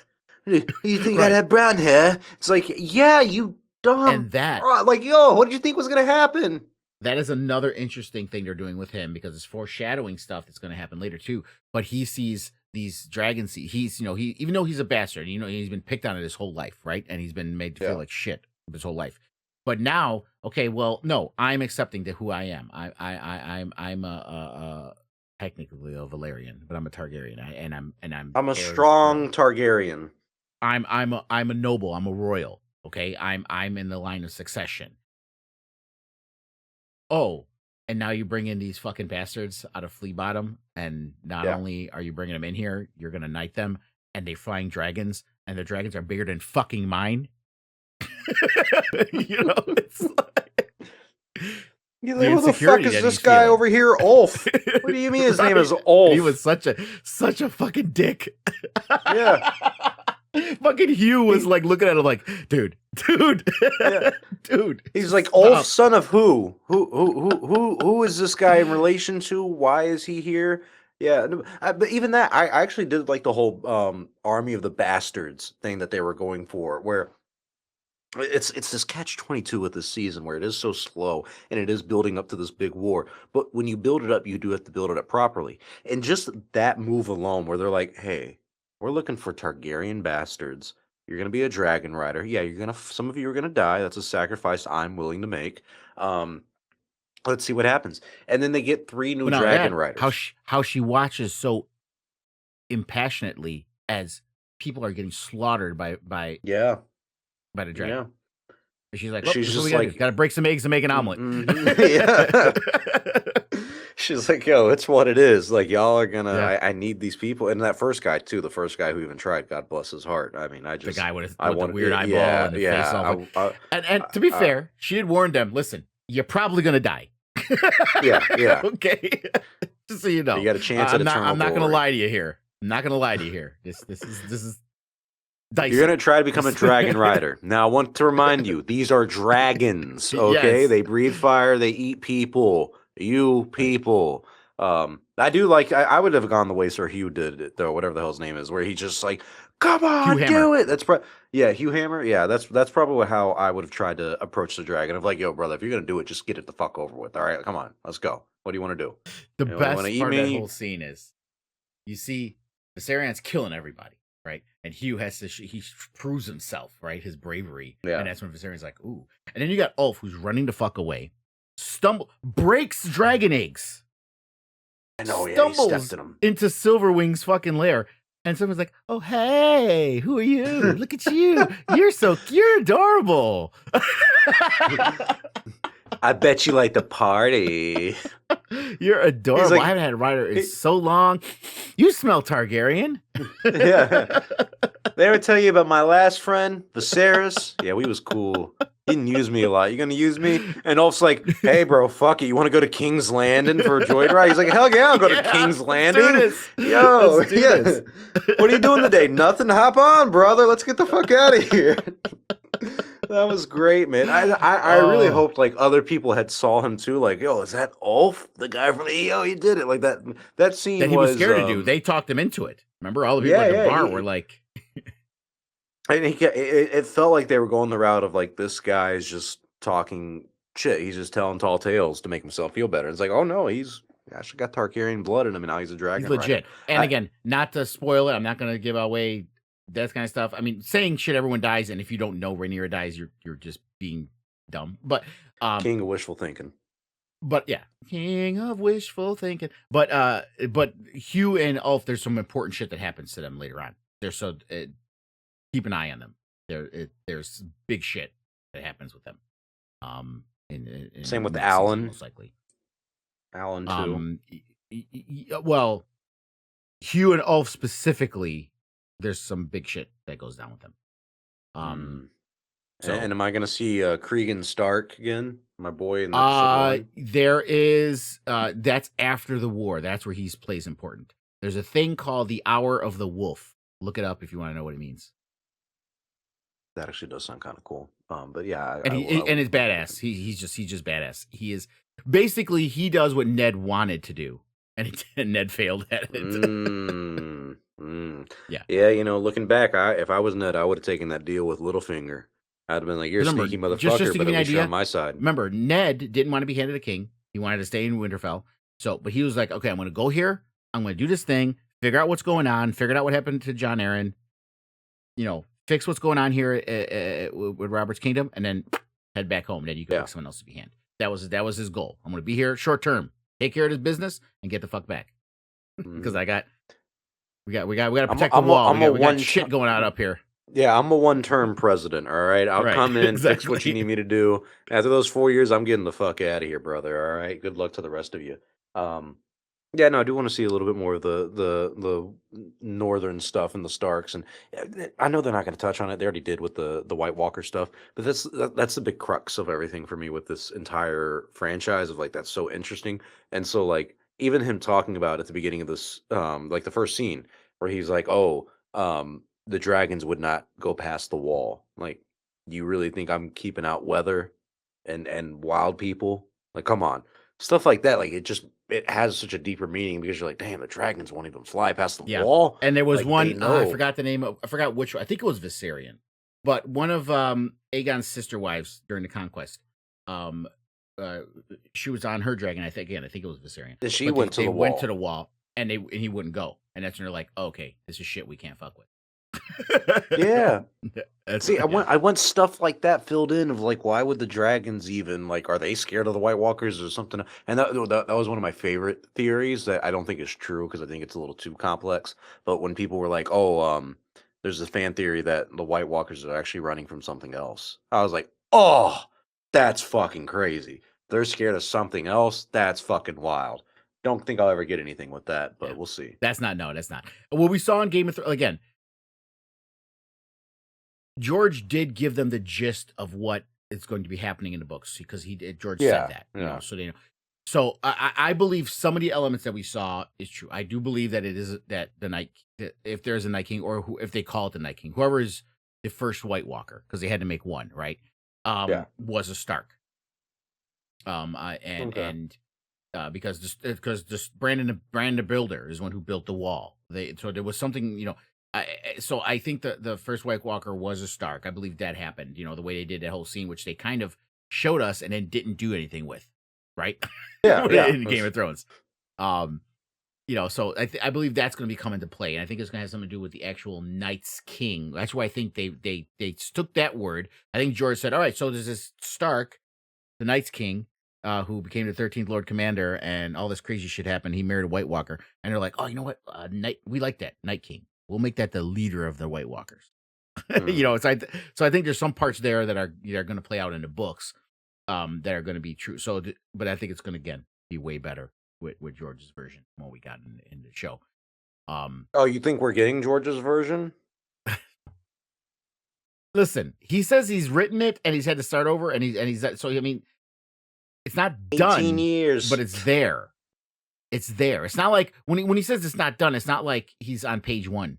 You think I'd Right. have brown hair? It's like, yeah, you dumb. And that Like, yo, what did you think was gonna happen? that is another interesting thing they're doing with him because it's foreshadowing stuff that's going to happen later too. But he sees these dragons. He's he even though he's a bastard, he's been picked on it his whole life, right? And he's been made to Yeah. feel like shit his whole life. But now, okay, well, no, I'm accepting to who I am. I'm a technically a Valerian, but I'm a Targaryen, I'm a heir to the strong throne. Targaryen. I'm a noble. I'm a royal. Okay, I'm in the line of succession. Oh, and now you bring in these fucking bastards out of Flea Bottom, and not Yeah. only are you bringing them in here, you're gonna knight them, and they're flying dragons. and the dragons are bigger than fucking mine. You know, it's like You're the like, who the fuck insecurity is that this he's guy feeling. over here, Ulf? What do you mean his name is Right? He Ulf? was such a fucking dick. Yeah. Fucking Hugh was He, like looking at him like, dude, yeah. dude, He's just like, Ulf, stop. son of who? Who is this guy in relation to? Why is he here? Yeah, no, but even that, I actually did like the whole Army of the Bastards thing that they were going for, where it's this catch-22 with this season where it is so slow and it is building up to this big war. But when you build it up, you do have to build it up properly. And just that move alone, where they're like, "Hey, we're looking for Targaryen bastards. You're gonna be a dragon rider. Yeah, you're gonna. Some of you are gonna die. That's a sacrifice I'm willing to make. Um, let's see what happens." And then they get 3 new But not dragon that, riders. how she watches so impassionately as people are getting slaughtered Yeah, by the dragon. yeah. And she's like, "Well, She's this is what we just gotta do. like, Gotta break some eggs and make an omelet." yeah. She's like, yo, it's what it is. Like, y'all are gonna, Yeah. I need these people. And that first guy, too, the first guy who even tried, God bless his heart. I mean, The guy with I the want, weird eyeball yeah, and the face yeah, all. And to be I, fair, she had warned them. Listen, you're probably gonna die. yeah, yeah. Okay, just so you know, You got a chance at eternal I'm not gonna glory. lie to you here. I'm not gonna lie to you here. This is dicey. You're gonna try to become a dragon rider. Now, I want to remind you, these are dragons. Okay, Yes. they breathe fire. They eat people. You people. I do like. I would have gone the way Sir Hugh did it, though. Whatever the hell his name is, where he just like, come Hugh on, Hammer. do it. Yeah, Hugh Hammer. Yeah, that's probably how I would have tried to approach the dragon. Of like, yo, brother, if you're gonna do it, just get it the fuck over with. All right, come on, let's go. What do you want to do? The You know, you want to best eat part of that me? whole scene is you see Viserys killing everybody, right? And Hugh has to he proves himself, right? His bravery. Yeah. And that's when Viserys like, ooh. And then you got Ulf who's running the fuck away, breaks dragon eggs. I know. Yeah, he Stumbles stepped in him. into Silverwing's fucking lair. And someone's like, "Oh, hey, who are you? Look at you. You're adorable." I bet you like the party. You're adorable. like- I haven't had a rider in so long. You smell Targaryen. Yeah. They ever tell you about my last friend, Viserys? Yeah, we was cool. He didn't use me a lot. You gonna use me? And Ulf's like, hey, bro, fuck it. You want to go to King's Landing for a joyride? He's like, hell yeah, I'll go to King's Landing. Let's do this. Yo, Let's do yeah. this. What are you doing today? Nothing. Hop on, brother. Let's get the fuck out of here. That was great, man. I really hoped like other people had saw him too. Like, yo, is that Ulf, the guy from the yo? He did it. Like that scene That he was scared to do. They talked him into it. Remember, all the people at the bar were like, and it felt like they were going the route of like, this guy's just talking shit. He's just telling tall tales to make himself feel better. It's like, oh no, he's actually got Targaryen blood in him, and now he's a dragon. he's legit. Rider. And again, not to spoil it, I'm not going to give away that kind of stuff. I mean, saying shit, everyone dies, and if you don't know Rhaenyra dies, you're just being dumb. But King of wishful thinking. But yeah, king of wishful thinking. But Hugh and Ulf, there's some important shit that happens to them later on. They're so keep an eye on them. There's big shit that happens with them. In Same with next Alan. season, most likely. Alan too. Well, Hugh and Ulf specifically, there's some big shit that goes down with them. So, and am I going to see Cregan Stark again, my boy in episode 1? There is that's after the war. That's where he plays important. There's a thing called the Hour of the Wolf. Look it up if you want to know what it means. That actually does sound kind of cool. But yeah, and it's badass. He's just Mm. badass. He is basically he does what Ned wanted to do, and Ned failed at it. Yeah. You know, looking back, if I was Ned, I would have taken that deal with Littlefinger. I'd have been like, "You're a sneaky motherfucker," just to give but you at an least you're idea, on my side. Remember, Ned didn't want to be handed a king. He wanted to stay in Winterfell. So, but he was like, "Okay, I'm going to go here. I'm going to do this thing. Figure out what's going on. Figure out what happened to Jon Arryn. You know, fix what's going on here with Robert's Kingdom, and then head back home. Then you can pick someone else to be hand." That was his goal. I'm going to be here short term, take care of his business, and get the fuck back. Because we got to protect the wall. We got shit going on up here. Yeah, I'm a one-term president. All right, I'll come in, fix what you need me to do. After those 4 years, I'm getting the fuck out of here, brother. All right, good luck to the rest of you. Yeah, no, I do want to see a little bit more of the northern stuff and the Starks, and I know they're not going to touch on it. They already did with the White Walker stuff, but that's the big crux of everything for me with this entire franchise. Of like that's so interesting, and so like even him talking about at the beginning of this, like the first scene where he's like, "Oh, the dragons would not go past the wall." Like, you really think I'm keeping out weather and wild people? Like, come on, stuff like that. Like it has such a deeper meaning because you're like, damn, the dragons won't even fly past the Yeah. wall. And there was Like they one, I know. forgot the name of, I forgot which one. I think it was Viserion, but one of Aegon's sister wives during the conquest, um, uh, she was on her dragon. I think it was Viserion, And she but went to they the went to wall. the wall and he wouldn't go, and that's when they're like, okay, this is shit we can't fuck with. Yeah. That's See, I yeah, want I want stuff like that filled in of like why would the dragons even like are they scared of the White Walkers or something? And that was one of my favorite theories that I don't think is true because I think it's a little too complex. But when people were like, "Oh, there's a fan theory that the White Walkers are actually running from something else," I was like, "Oh, that's fucking crazy. They're scared of something else. That's fucking wild." Don't think I'll ever get anything with that, yeah. but we'll see. That's not, no, that's not. What we saw in Game of Thrones again. George did give them the gist of what is going to be happening in the books because he did. George said Yeah, that, yeah, so they know. So I believe some of the elements that we saw is true. I do believe that it is that the night, if there's a Night King, or if they call it the Night King, whoever is the first White Walker, because they had to make one, right? yeah. Was a Stark. Okay. Because this Brandon the Builder is one who built the wall. So there was something, so I think the first White Walker was a Stark. I believe that happened. The way they did that whole scene, which they kind of showed us and then didn't do anything with, right? Yeah, yeah. In Game of Thrones. Um, so I believe that's going to be coming into play, and I think it's going to have something to do with the actual Night's King. That's why I think they took that word. I think George said, "All right, so there's this Stark, the Night's King, who became the 13th Lord Commander, and all this crazy shit happened. He married a White Walker, and they're like, oh, you know what? We like that Night King. We'll make that the leader of the White Walkers. Mhm. So I think there's some parts there that are going to play out in the books, that are going to be true. But I think it's going to again be way better with George's version than what we got in the show. Um, Oh, you think we're getting George's version? Listen, he says he's written it and he's had to start over, and he's so I mean, it's not 18 done, but years. it's there. It's there. It's not like when he says it's not done, it's not like he's on page 1.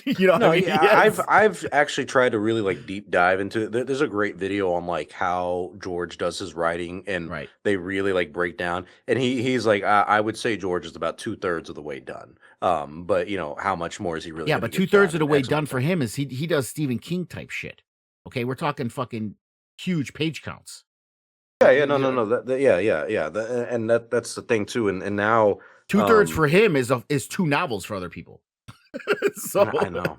You know what I No, mean? yeah, Yes. I've actually tried to really like deep dive into it. There's a great video on like how George does his writing, and Right. they really like break down. And he's like, I would say George is about 2/3 of the way done. But how much more is he really Yeah, going to but get 2/3 done of the in way X done amount of for time? him is he does Stephen King type shit. Okay, we're talking fucking huge page counts. Yeah, You, yeah, you, no, no, you no. Yeah, yeah, yeah. And that's the thing too. And now, 2/3 for him is 2 novels for other people. I So know.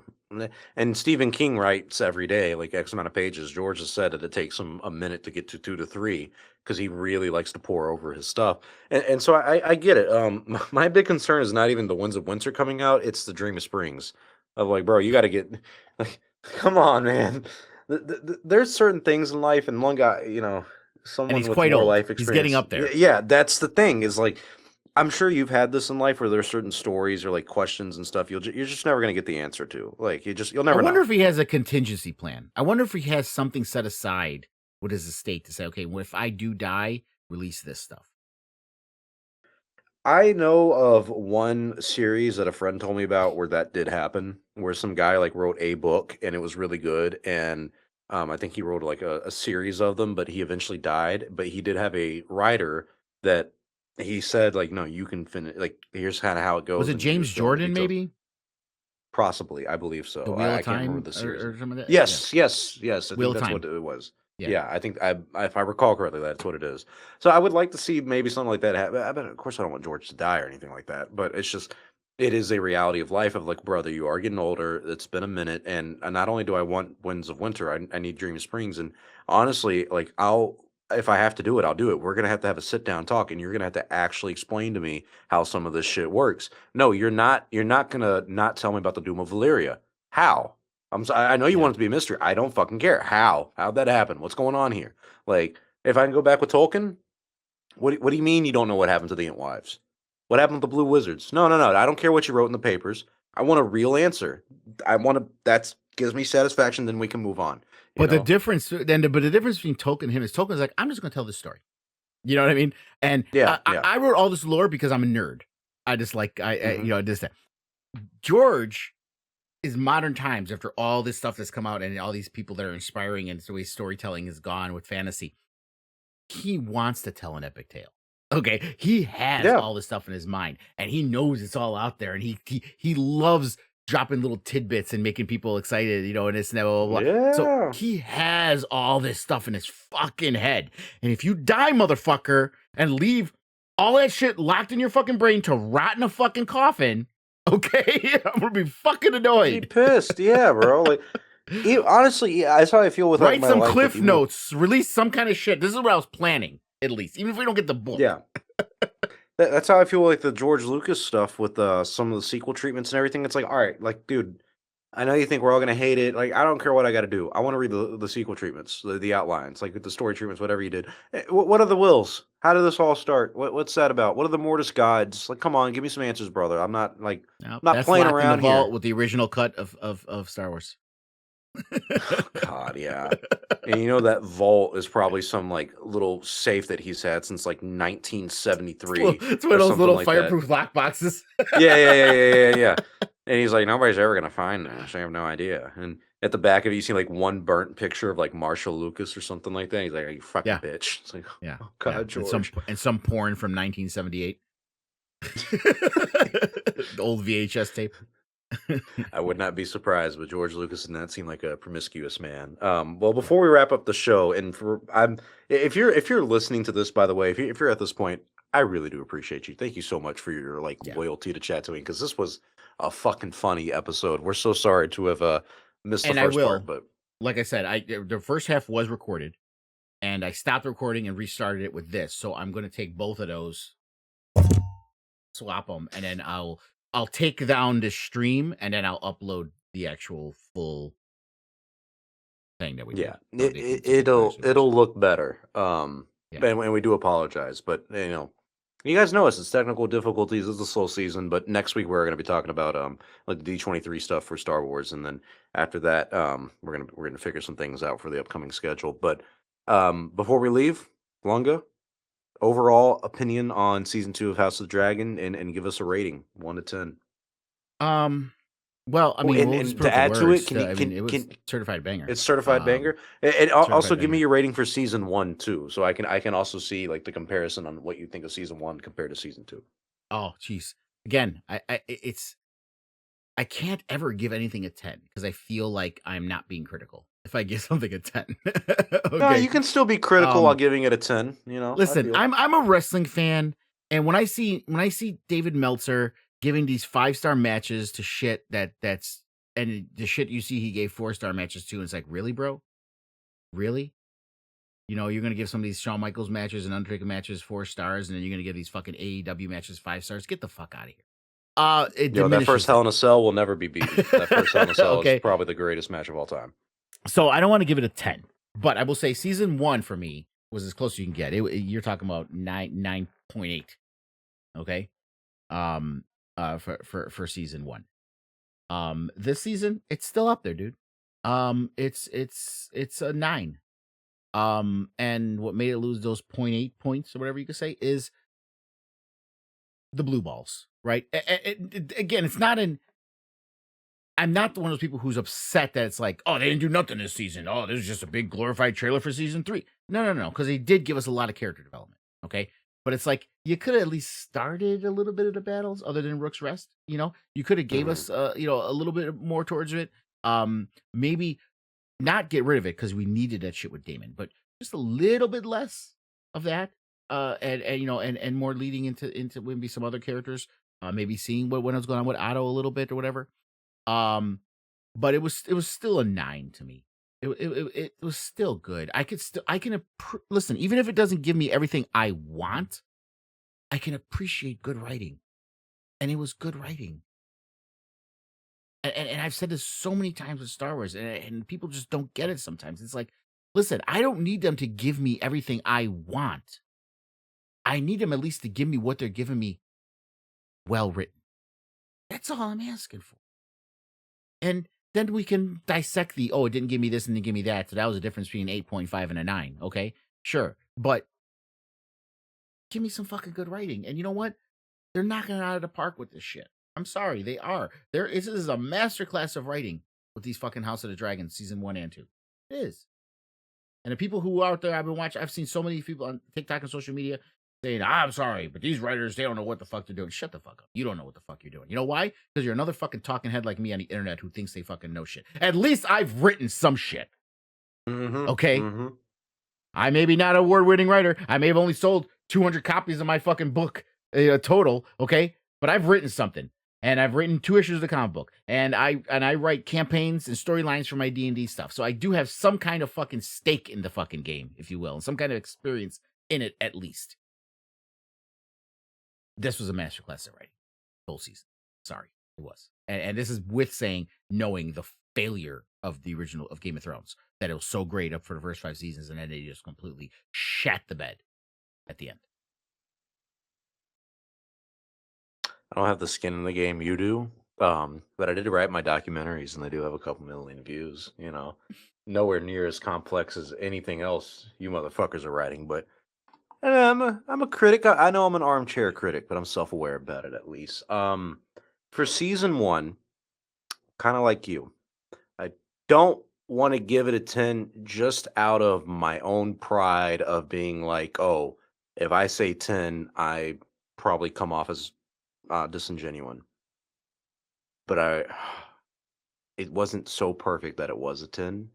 And Stephen King writes every day, like X amount of pages. George has said that it takes him a minute to get to 2 to 3 because he really likes to pour over his stuff. And so I get it. My big concern is not even the Winds of Winter coming out; it's the Dream of Springs. Of like, bro, you got to get like, come on, man. There's certain things in life, and one guy, and someone he's with quite more old. life He's getting experience. up there. Yeah, that's the thing. Is like I'm sure you've had this in life where there's certain stories or like questions and stuff you're just never gonna get the answer to. Like you'll I never wonder know. if he has a contingency plan. I wonder if he has something set aside with his estate to say, okay, well, if I do die, release this stuff. I know of one series that a friend told me about where that did happen, where some guy like wrote a book and it was really good, and I think he wrote like a series of them, but he eventually died. But he did have a writer that he said like, no, you can finish. Like here's kind of how it Was goes, it and he James was filling the Jordan, details. maybe? Possibly, I believe The so. Wheel I of can't remember Time the series. or some of that? Yeah. Yes, yes, yes. I Wheel think of that's Time. what it was. Yeah. Yeah, I think if I recall correctly, that's what it is. So I would like to see maybe something like that happen. But of course, I don't want George to die or anything like that. But it's just, it is a reality of life. Of like, brother, you are getting older. It's been a minute, and not only do I want Winds of Winter, I need Dream of Springs. And honestly, like if I have to do it, I'll do it. We're gonna have a sit down talk, and you're gonna have to actually explain to me how some of this shit works. No, you're not. You're not gonna not tell me about the Doom of Valyria. How? I know you Yeah. want it to be a mystery. I don't fucking care. How? How'd that happen? What's going on here? Like, if I can go back with Tolkien, what do you mean you don't know what happened to the Entwives? What happened with the Blue Wizards? No, no, no. I don't care what you wrote in the papers. I want a real answer. I want to. That's gives me satisfaction. Then we can move on. You But the know? difference but the difference between Tolkien and him is Tolkien's like, I'm just gonna tell this story. You know what I mean? And Yeah, I yeah. I wrote all this lore because I'm a nerd. I just like I Hmm. you know, just that. George is modern times after all this stuff that's come out and all these people that are inspiring and the way storytelling is gone with fantasy. He wants to tell an epic tale. Okay, he has Yeah, all this stuff in his mind, and he knows it's all out there, and he loves dropping little tidbits and making people excited, you know, and this and that, blah, blah, blah. So yeah. he has all this stuff in his fucking head, and if you die, motherfucker, and leave all that shit locked in your fucking brain to rot in a fucking coffin, okay, I'm gonna be fucking Be annoyed. pissed. Yeah, bro. Like, honestly, yeah, that's how I feel with like Write my some life. Like cliff even with notes, release some kind of shit. This is what I was planning, at least, even if we don't get the book. yeah. That's how I feel like the George Lucas stuff with some of the sequel treatments and everything. It's like, all right, like, dude, I know you think we're all gonna hate it. Like, I don't care what I got to do. I want to read the sequel treatments, the outlines, like the story treatments, whatever you did. What are the wills? How did this all start? What's that about? What are the Mortis gods? Like, come on, give me some answers, brother. I'm not like, Nope, I'm not that's playing locked in the around vault here. with the original cut of Star Wars. Oh, God, yeah. And you know that vault is probably some like little safe that he's had since like Well, 1973 it's one of or those something little like that. fireproof lock boxes. Yeah, yeah, yeah, yeah, yeah, yeah. And he's like, nobody's ever gonna find this. I have no idea. And at the back of it, you see like one burnt picture of like Marshall Lucas or something like that. He's like, you fucking Yeah, bitch. It's like, yeah, oh yeah. God, And George. some porn from 1978. The old VHS tape. I would not be surprised, but George Lucas did not seem like a promiscuous man. Well, before we wrap up the show, and for if you're listening to this, by the way, if you're at this point, I really do appreciate you. Thank you so much for your like Yeah, loyalty to Chatooine because this was a fucking funny episode. We're so sorry to have missed the and I first part, will. but Like I said, I the first half was recorded, and I stopped recording and restarted it with this. So I'm going to take both of those, swap them, and then I'll take down the stream, and then I'll upload the actual full thing that we did, yeah, so so people can actually watch it'll it. look better. Yeah, And we do apologize, but you guys know us. It's technical difficulties. It's a slow season, but next week we're going to be talking about like the D23 stuff for Star Wars, and then after that, we're gonna figure some things out for the upcoming schedule. But before we leave, Lunga, overall opinion on season 2 of House of the Dragon, and give us a rating, 1 to 10. um, well, I Oh, mean, we'll just and put to out the add to it, words. I mean, it was can certified banger. it's certified banger, and also Certified give me banger. your rating for season 1 too, so I can also see like the comparison on what you think of season 1 compared to season 2. Oh, jeez. Again, it's I can't ever give anything a 10 because I feel like I'm not being critical if I give something a 10. No, Okay. you can still be critical while Um, giving it a 10. I listen, feel. I'm a wrestling fan, and when I see David Meltzer giving these 5-star matches to shit that's and the shit you see he gave 4-star matches to, and it's like, really, bro? Really? You know, you're gonna give some of these Shawn Michaels matches and Undertaker matches 4 stars, and then you're gonna give these fucking AEW matches 5 stars. Get the fuck out of here. It That first diminishes Hell it. in a Cell will never be beaten. That first Hell in a Cell is Okay. probably the greatest match of all time. So I don't want to give it a 10, but I will say season 1 for me was as close as you can get. You're talking about 9.8. Okay. For season 1. This season, it's still up there, dude. It's a 9. And what made it lose those .8 points or whatever you could say is the blue balls, right? Again, it's not an. I'm not the one of those people who's upset that it's like, oh, they didn't do nothing this season. Oh, this is just a big glorified trailer for season 3. No, because they did give us a lot of character development. Okay. But it's like you could have at least started a little bit of the battles other than Rook's Rest. You know, you could have gave Hmm. us a little bit more towards it. Maybe not get rid of it because we needed that shit with Damon, but just a little bit less of that. And and more leading into maybe some other characters. Maybe seeing what was going on with Otto a little bit or whatever. Um, but it was still a 9 to me. It was still good. I can listen, even if it doesn't give me everything I want, I can appreciate good writing, and it was good writing. And I've said this so many times with Star Wars, and people just don't get it sometimes. It's like, listen, I don't need them to give me everything I want. I need them at least to give me what they're giving me well written. That's all I'm asking for. And then we can dissect it didn't give me this and didn't give me that. So that was the difference between 8.5 and a 9. Okay. Sure. But give me some fucking good writing. And you know what? They're knocking it out of the park with this shit. I'm sorry. They are. This is a masterclass of writing with these fucking House of the Dragon season 1 and 2. It is. And the people who are out there, I've seen so many people on TikTok and social media saying, I'm sorry, but these writers, they don't know what the fuck they're doing. Shut the fuck up. You don't know what the fuck you're doing. You know why? Because you're another fucking talking head like me on the internet who thinks they fucking know shit. At least I've written some shit. Mm-hmm. Okay? Mm-hmm. I may be not an award-winning writer. I may have only sold 200 copies of my fucking book total, okay? But I've written something. And I've written 2 issues of the comic book. And I write campaigns and storylines for my D&D stuff. So I do have some kind of fucking stake in the fucking game, if you will. And some kind of experience in it, at least. This was a masterclass at writing. Whole season. Sorry, it was. And this is with knowing the failure of the original of Game of Thrones. That it was so great up for the first 5 seasons, and then they just completely shat the bed at the end. I don't have the skin in the game you do, but I did write my documentaries, and they do have a couple million views. You know, nowhere near as complex as anything else you motherfuckers are writing. But I'm a critic. I know I'm an armchair critic, but I'm self-aware about it at least. For season 1, kind of like you, I don't want to give it a 10 just out of my own pride of being like, oh, if I say 10, I probably come off as disingenuous. But it wasn't so perfect that it was a 10.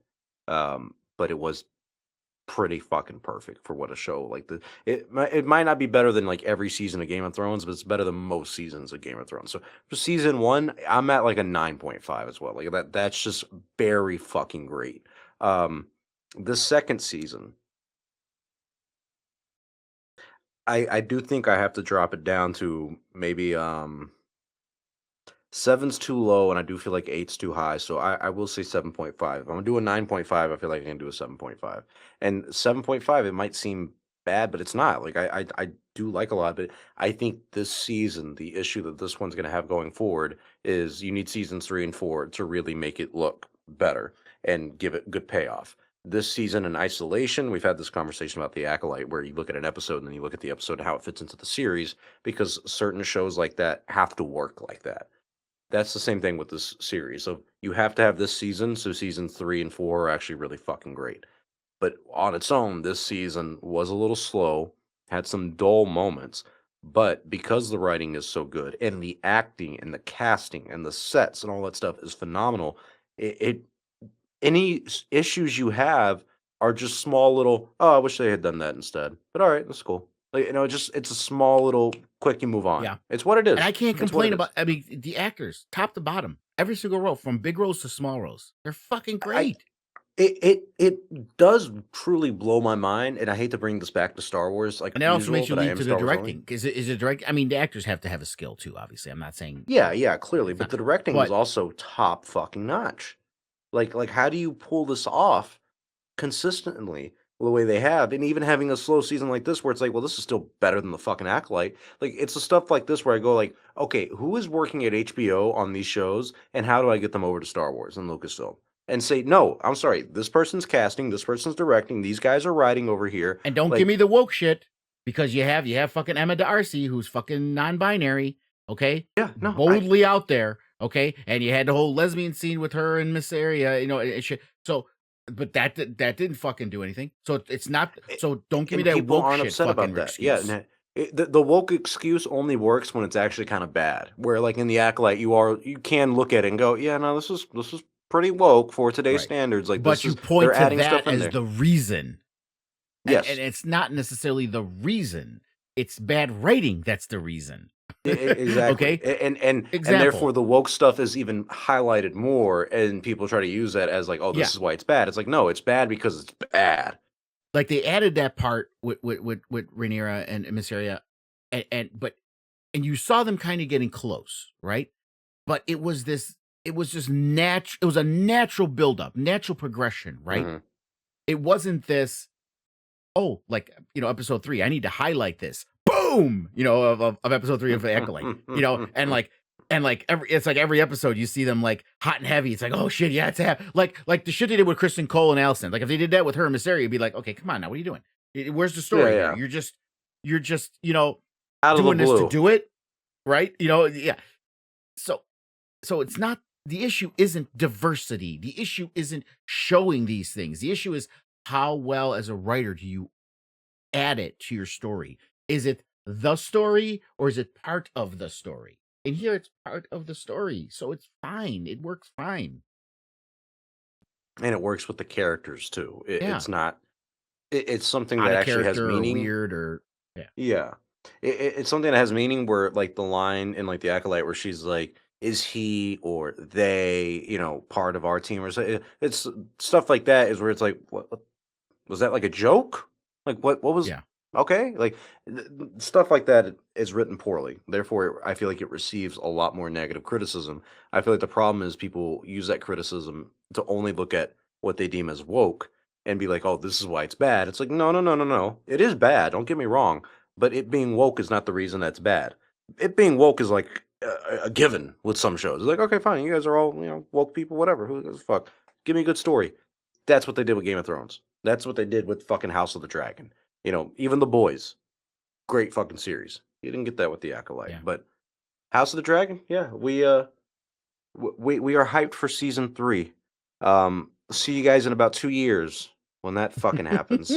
But it was pretty fucking perfect for what a show like it might not be better than like every season of Game of Thrones, but it's better than most seasons of Game of Thrones. So for season 1, I'm at like a 9.5 as well. Like that's just very fucking great. The second season, I do think I have to drop it down to maybe 7's too low, and I do feel like 8's too high, so I will say 7.5. If I'm gonna do a 9.5, I feel like I can do a 7.5. And 7.5, it might seem bad, but it's not. Like I do like a lot, but I think this season, the issue that this one's gonna have going forward is you need seasons 3 and 4 to really make it look better and give it good payoff. This season in isolation, we've had this conversation about The Acolyte, where you look at an episode and then you look at the episode and how it fits into the series, because certain shows like that have to work like that. That's the same thing with this series. So you have to have this season, so season 3 and 4 are actually really fucking great. But on its own, this season was a little slow, had some dull moments, but because the writing is so good and the acting and the casting and the sets and all that stuff is phenomenal, it any issues you have are just small little, oh, I wish they had done that instead. But all right, that's cool. Like, it's a small little quick, you move on. Yeah. It's what it is. And I can't It's what complain it is. about, the actors, top to bottom, every single role, from big roles to small roles. They're fucking I great. it does truly blow my mind, and I hate to bring this back to Star Wars like And that also usual, makes you but I lead am to the Star Wars only. directing. Is it direct? I mean, the actors have to have a skill too, obviously. I'm not saying, Yeah, clearly, it's but not, the directing was but also top fucking notch. Like how do you pull this off consistently the way they have, and even having a slow season like this where it's like, well, this is still better than the fucking Acolyte. Like it's the stuff like this where I go like, okay, who is working at HBO on these shows, and how do I get them over to Star Wars and Lucasfilm? And say, no, I'm sorry, this person's casting, this person's directing, these guys are writing over here. and don't give Like, me the woke shit, because you have fucking Emma D'Arcy, who's fucking non-binary, okay, yeah, no, boldly out there, okay, and you had the whole lesbian scene with her and Miss Area, so, but that didn't fucking do anything. So it's not. So don't give me and that people woke aren't shit upset fucking about that. Yeah, excuse. the woke excuse only works when it's actually kind of bad. Where like in the Acolyte, you can look at it and go, yeah, no, this is pretty woke for today's Right. standards. Like But this you is they're point to adding that stuff in as there. the reason. And Yes, it's not necessarily the reason. It's bad writing that's the reason. exactly. Okay? And Example. therefore the woke stuff is even highlighted more, and people try to use that as like, oh, this Yeah. is why it's bad. It's like, no, it's bad because it's bad. Like they added that part with Rhaenyra and Mysaria, and you saw them kind of getting close, right? But it was just natural. It was a natural buildup, natural progression, right? Mhm. It wasn't this, oh, like, episode 3, I need to highlight this. Boom! boom, of episode 3 of Acolyte, every episode you see them like hot and heavy. It's like, oh shit, yeah, like the shit they did with Kristen Cole and Allison. Like if they did that with her and Mysterio, you'd be like, okay, come on now, what are you doing? Where's the Yeah, story here? yeah. You're just Out of the doing this to blue. do it, right? Yeah. So it's not, the issue isn't diversity. The issue isn't showing these things. The issue is how well as a writer do you add it to your story? Is it the story or is it part of the story? And here it's part of the story. So it's fine. It works fine. And it works with the characters too. Yeah. It's not. It's something Out that of actually has character or meaning. weird or yeah. Yeah, it's something that has meaning. Where like the line in like the Acolyte, where she's like, "Is he or they, part of our team?" Or so. It's stuff like that. Is where it's like, what was that like a joke? Like what was Yeah. okay? Like stuff like that is written poorly. Therefore, I feel like it receives a lot more negative criticism. I feel like the problem is people use that criticism to only look at what they deem as woke and be like, "Oh, this is why it's bad." It's like, no, no, no, no, no. It is bad. Don't get me wrong, but it being woke is not the reason that's bad. It being woke is like a given with some shows. It's like, okay, fine, you guys are all woke people, whatever. Who gives a fuck? Give me a good story. That's what they did with Game of Thrones. That's what they did with fucking House of the Dragon. Even The Boys, great fucking series. You didn't get that with The Acolyte, Yeah. but House of the Dragon, yeah, we are hyped for season 3. See you guys in about 2 years when that fucking happens.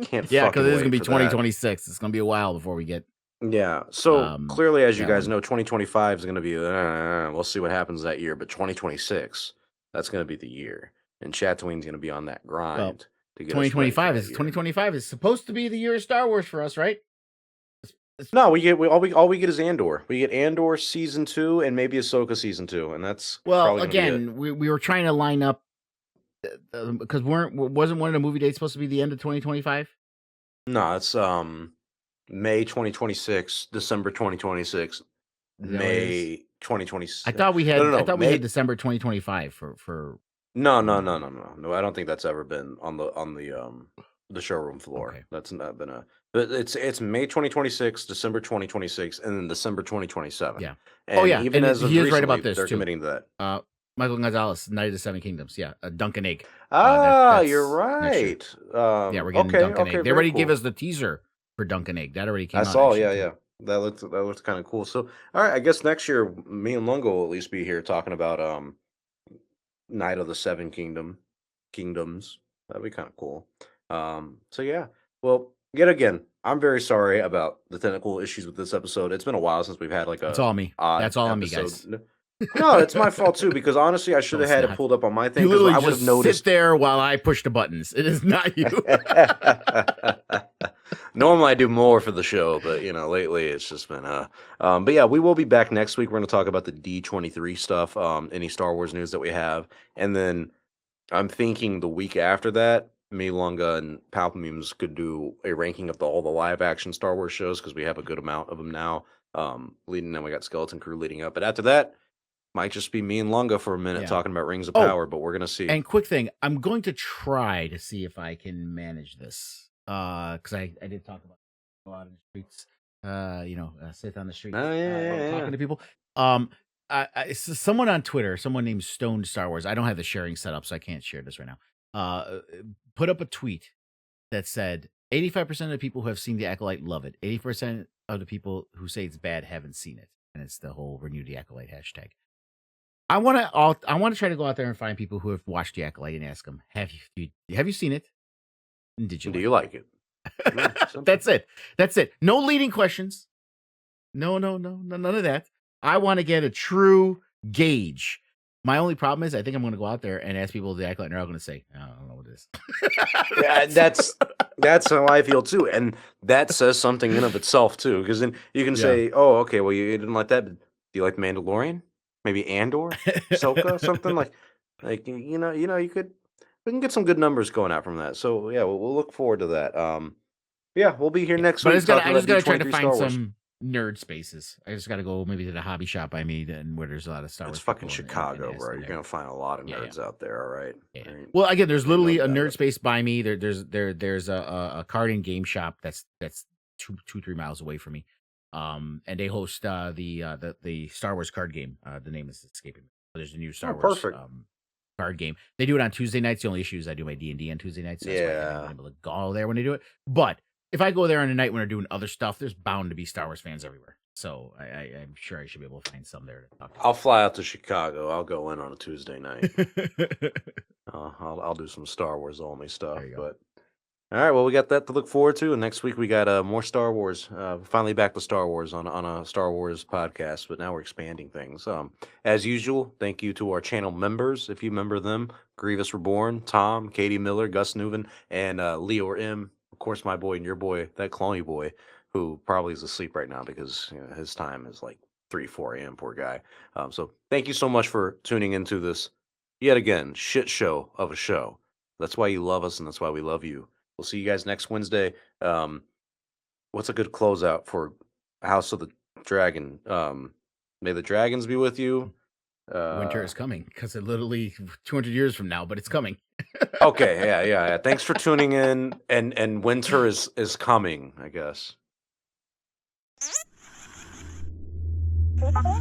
Can't Yeah, fucking because it is wait gonna be for that. 2026. It's gonna be a while before we get Yeah. So clearly, as you that guys one. know, 2025 is going to be. We'll see what happens that year, but 2026, that's going to be the year, and Chatooine's going to be on that Well, grind to get us ready for 2025 that is year. 2025 is supposed to be the year of Star Wars for us, right? No, all we get is Andor. We get Andor season 2 and maybe Ahsoka season 2, and that's Well, probably going to be it. again, we were trying to line up because wasn't one of the movie dates supposed to be the end of 2025? No, it's May 2026, December 2026, Is that what it is? May 2026. I thought we had No, I thought we May. had December 2025 for No, no, no, no, no, no. I don't think that's ever been on the showroom floor. Okay. That's not been a. But it's May 2026, December 2026, and then December 2027. Yeah. And Oh yeah, even and as of he is right recently, about this they're too. committing to that. Michael Gonzalez, Night of the Seven Kingdoms. Yeah, Duncan Egg. You're That's next year. right. Yeah, we're getting Okay, Duncan okay, Egg. They very already cool. gave us the teaser for Duncan Egg. That already came I out. saw, actually, yeah, too. yeah. That looks kind of cool. So, all right, I guess next year me and Lungo will at least be here talking about Night of the Seven Kingdoms. That'd be kind of cool. So yeah. Well, yet again, I'm very sorry about the technical issues with this episode. It's been a while since we've had like That's a all me. odd That's all on me, episode. guys. No, it's my fault too because honestly, I should No, have it's had it not. pulled up on my thing You because literally I would have just noticed. sit there while I push the buttons. It is not you. Normally I do more for the show, but lately it's just been but yeah, we will be back next week. We're going to talk about the D23 stuff, any Star Wars news that we have, and then I'm thinking the week after that, me, Lunga, and Palpamemes could do a ranking of all the live action Star Wars shows because we have a good amount of them now. Leading, then we got Skeleton Crew leading up, but after that, might just be me and Lunga for a minute Yeah. talking about Rings of Oh, Power, but we're gonna see. And quick thing, I'm going to try to see if I can manage this. Because I did talk about go out in the streets, sit on the street, Oh, yeah. talking to people. Someone on Twitter, someone named Stoned Star Wars. I don't have the sharing set up, so I can't share this right now. Put up a tweet that said 85% of the people who have seen the Acolyte love it. 80% of the people who say it's bad haven't seen it, and it's the whole Renew the Acolyte hashtag. I want to try to go out there and find people who have watched the Acolyte and ask them, have you seen it? And did you? Do you like it? Yeah, That's it. That's it. No leading questions. No, none of that. I want to get a true gauge. My only problem is I think I'm going to go out there and ask people the Acolyte, and they're all going to say, I don't know what it is. Yeah, that's how I feel too, and that says something in of itself too. Because then you can say, "Oh, okay, well you didn't like that. But do you like Mandalorian? Maybe Andor, Ahsoka, something like you could. We can get some good numbers going out from that. So yeah, we'll look forward to that. Yeah, we'll be here next But week. I just gotta try to D23 find Star Wars. some nerd spaces. I just gotta go maybe to the hobby shop by me, and where there's a lot of Star Wars. It's fucking people and Chicago, ask bro. them You're there. gonna find a lot of nerds out there. All right. Yeah. Ain't- Well, again, there's ain't no literally a doubt nerd about it. space by me. There's a card and game shop that's 3 miles away from me. And they host the Star Wars card game. The name is escaping me. There's a new Oh, Star Wars perfect. card game. They do it on Tuesday nights. The only issue is I do my D&D on Tuesday nights. So that's why I haven't been Yeah. able to go there when they do it. But if I go there on a night when they're doing other stuff, there's bound to be Star Wars fans everywhere. So I'm sure I should be able to find some there to talk to. I'll fly out to Chicago. I'll go in on a Tuesday night. There I'll do some Star Wars only stuff. you go. But all right, well, we got that to look forward to, and next week we got more Star Wars. Finally back to Star Wars on a Star Wars podcast, but now we're expanding things. As usual, thank you to our channel members. If you remember them, Grievous Reborn, Tom, Katie Miller, Gus Newman, and Leo or M. Of course, my boy and your boy, that Cloney boy, who probably is asleep right now because his time is like 3, 4 a.m. Poor guy. So thank you so much for tuning into this yet again shit show of a show. That's why you love us, and that's why we love you. We'll see you guys next Wednesday. What's a good closeout for House of the Dragon? May the dragons be with you. Winter is coming because it literally 200 years from now, but it's coming. Okay, yeah. Thanks for tuning in, and winter is coming, I guess. Wow.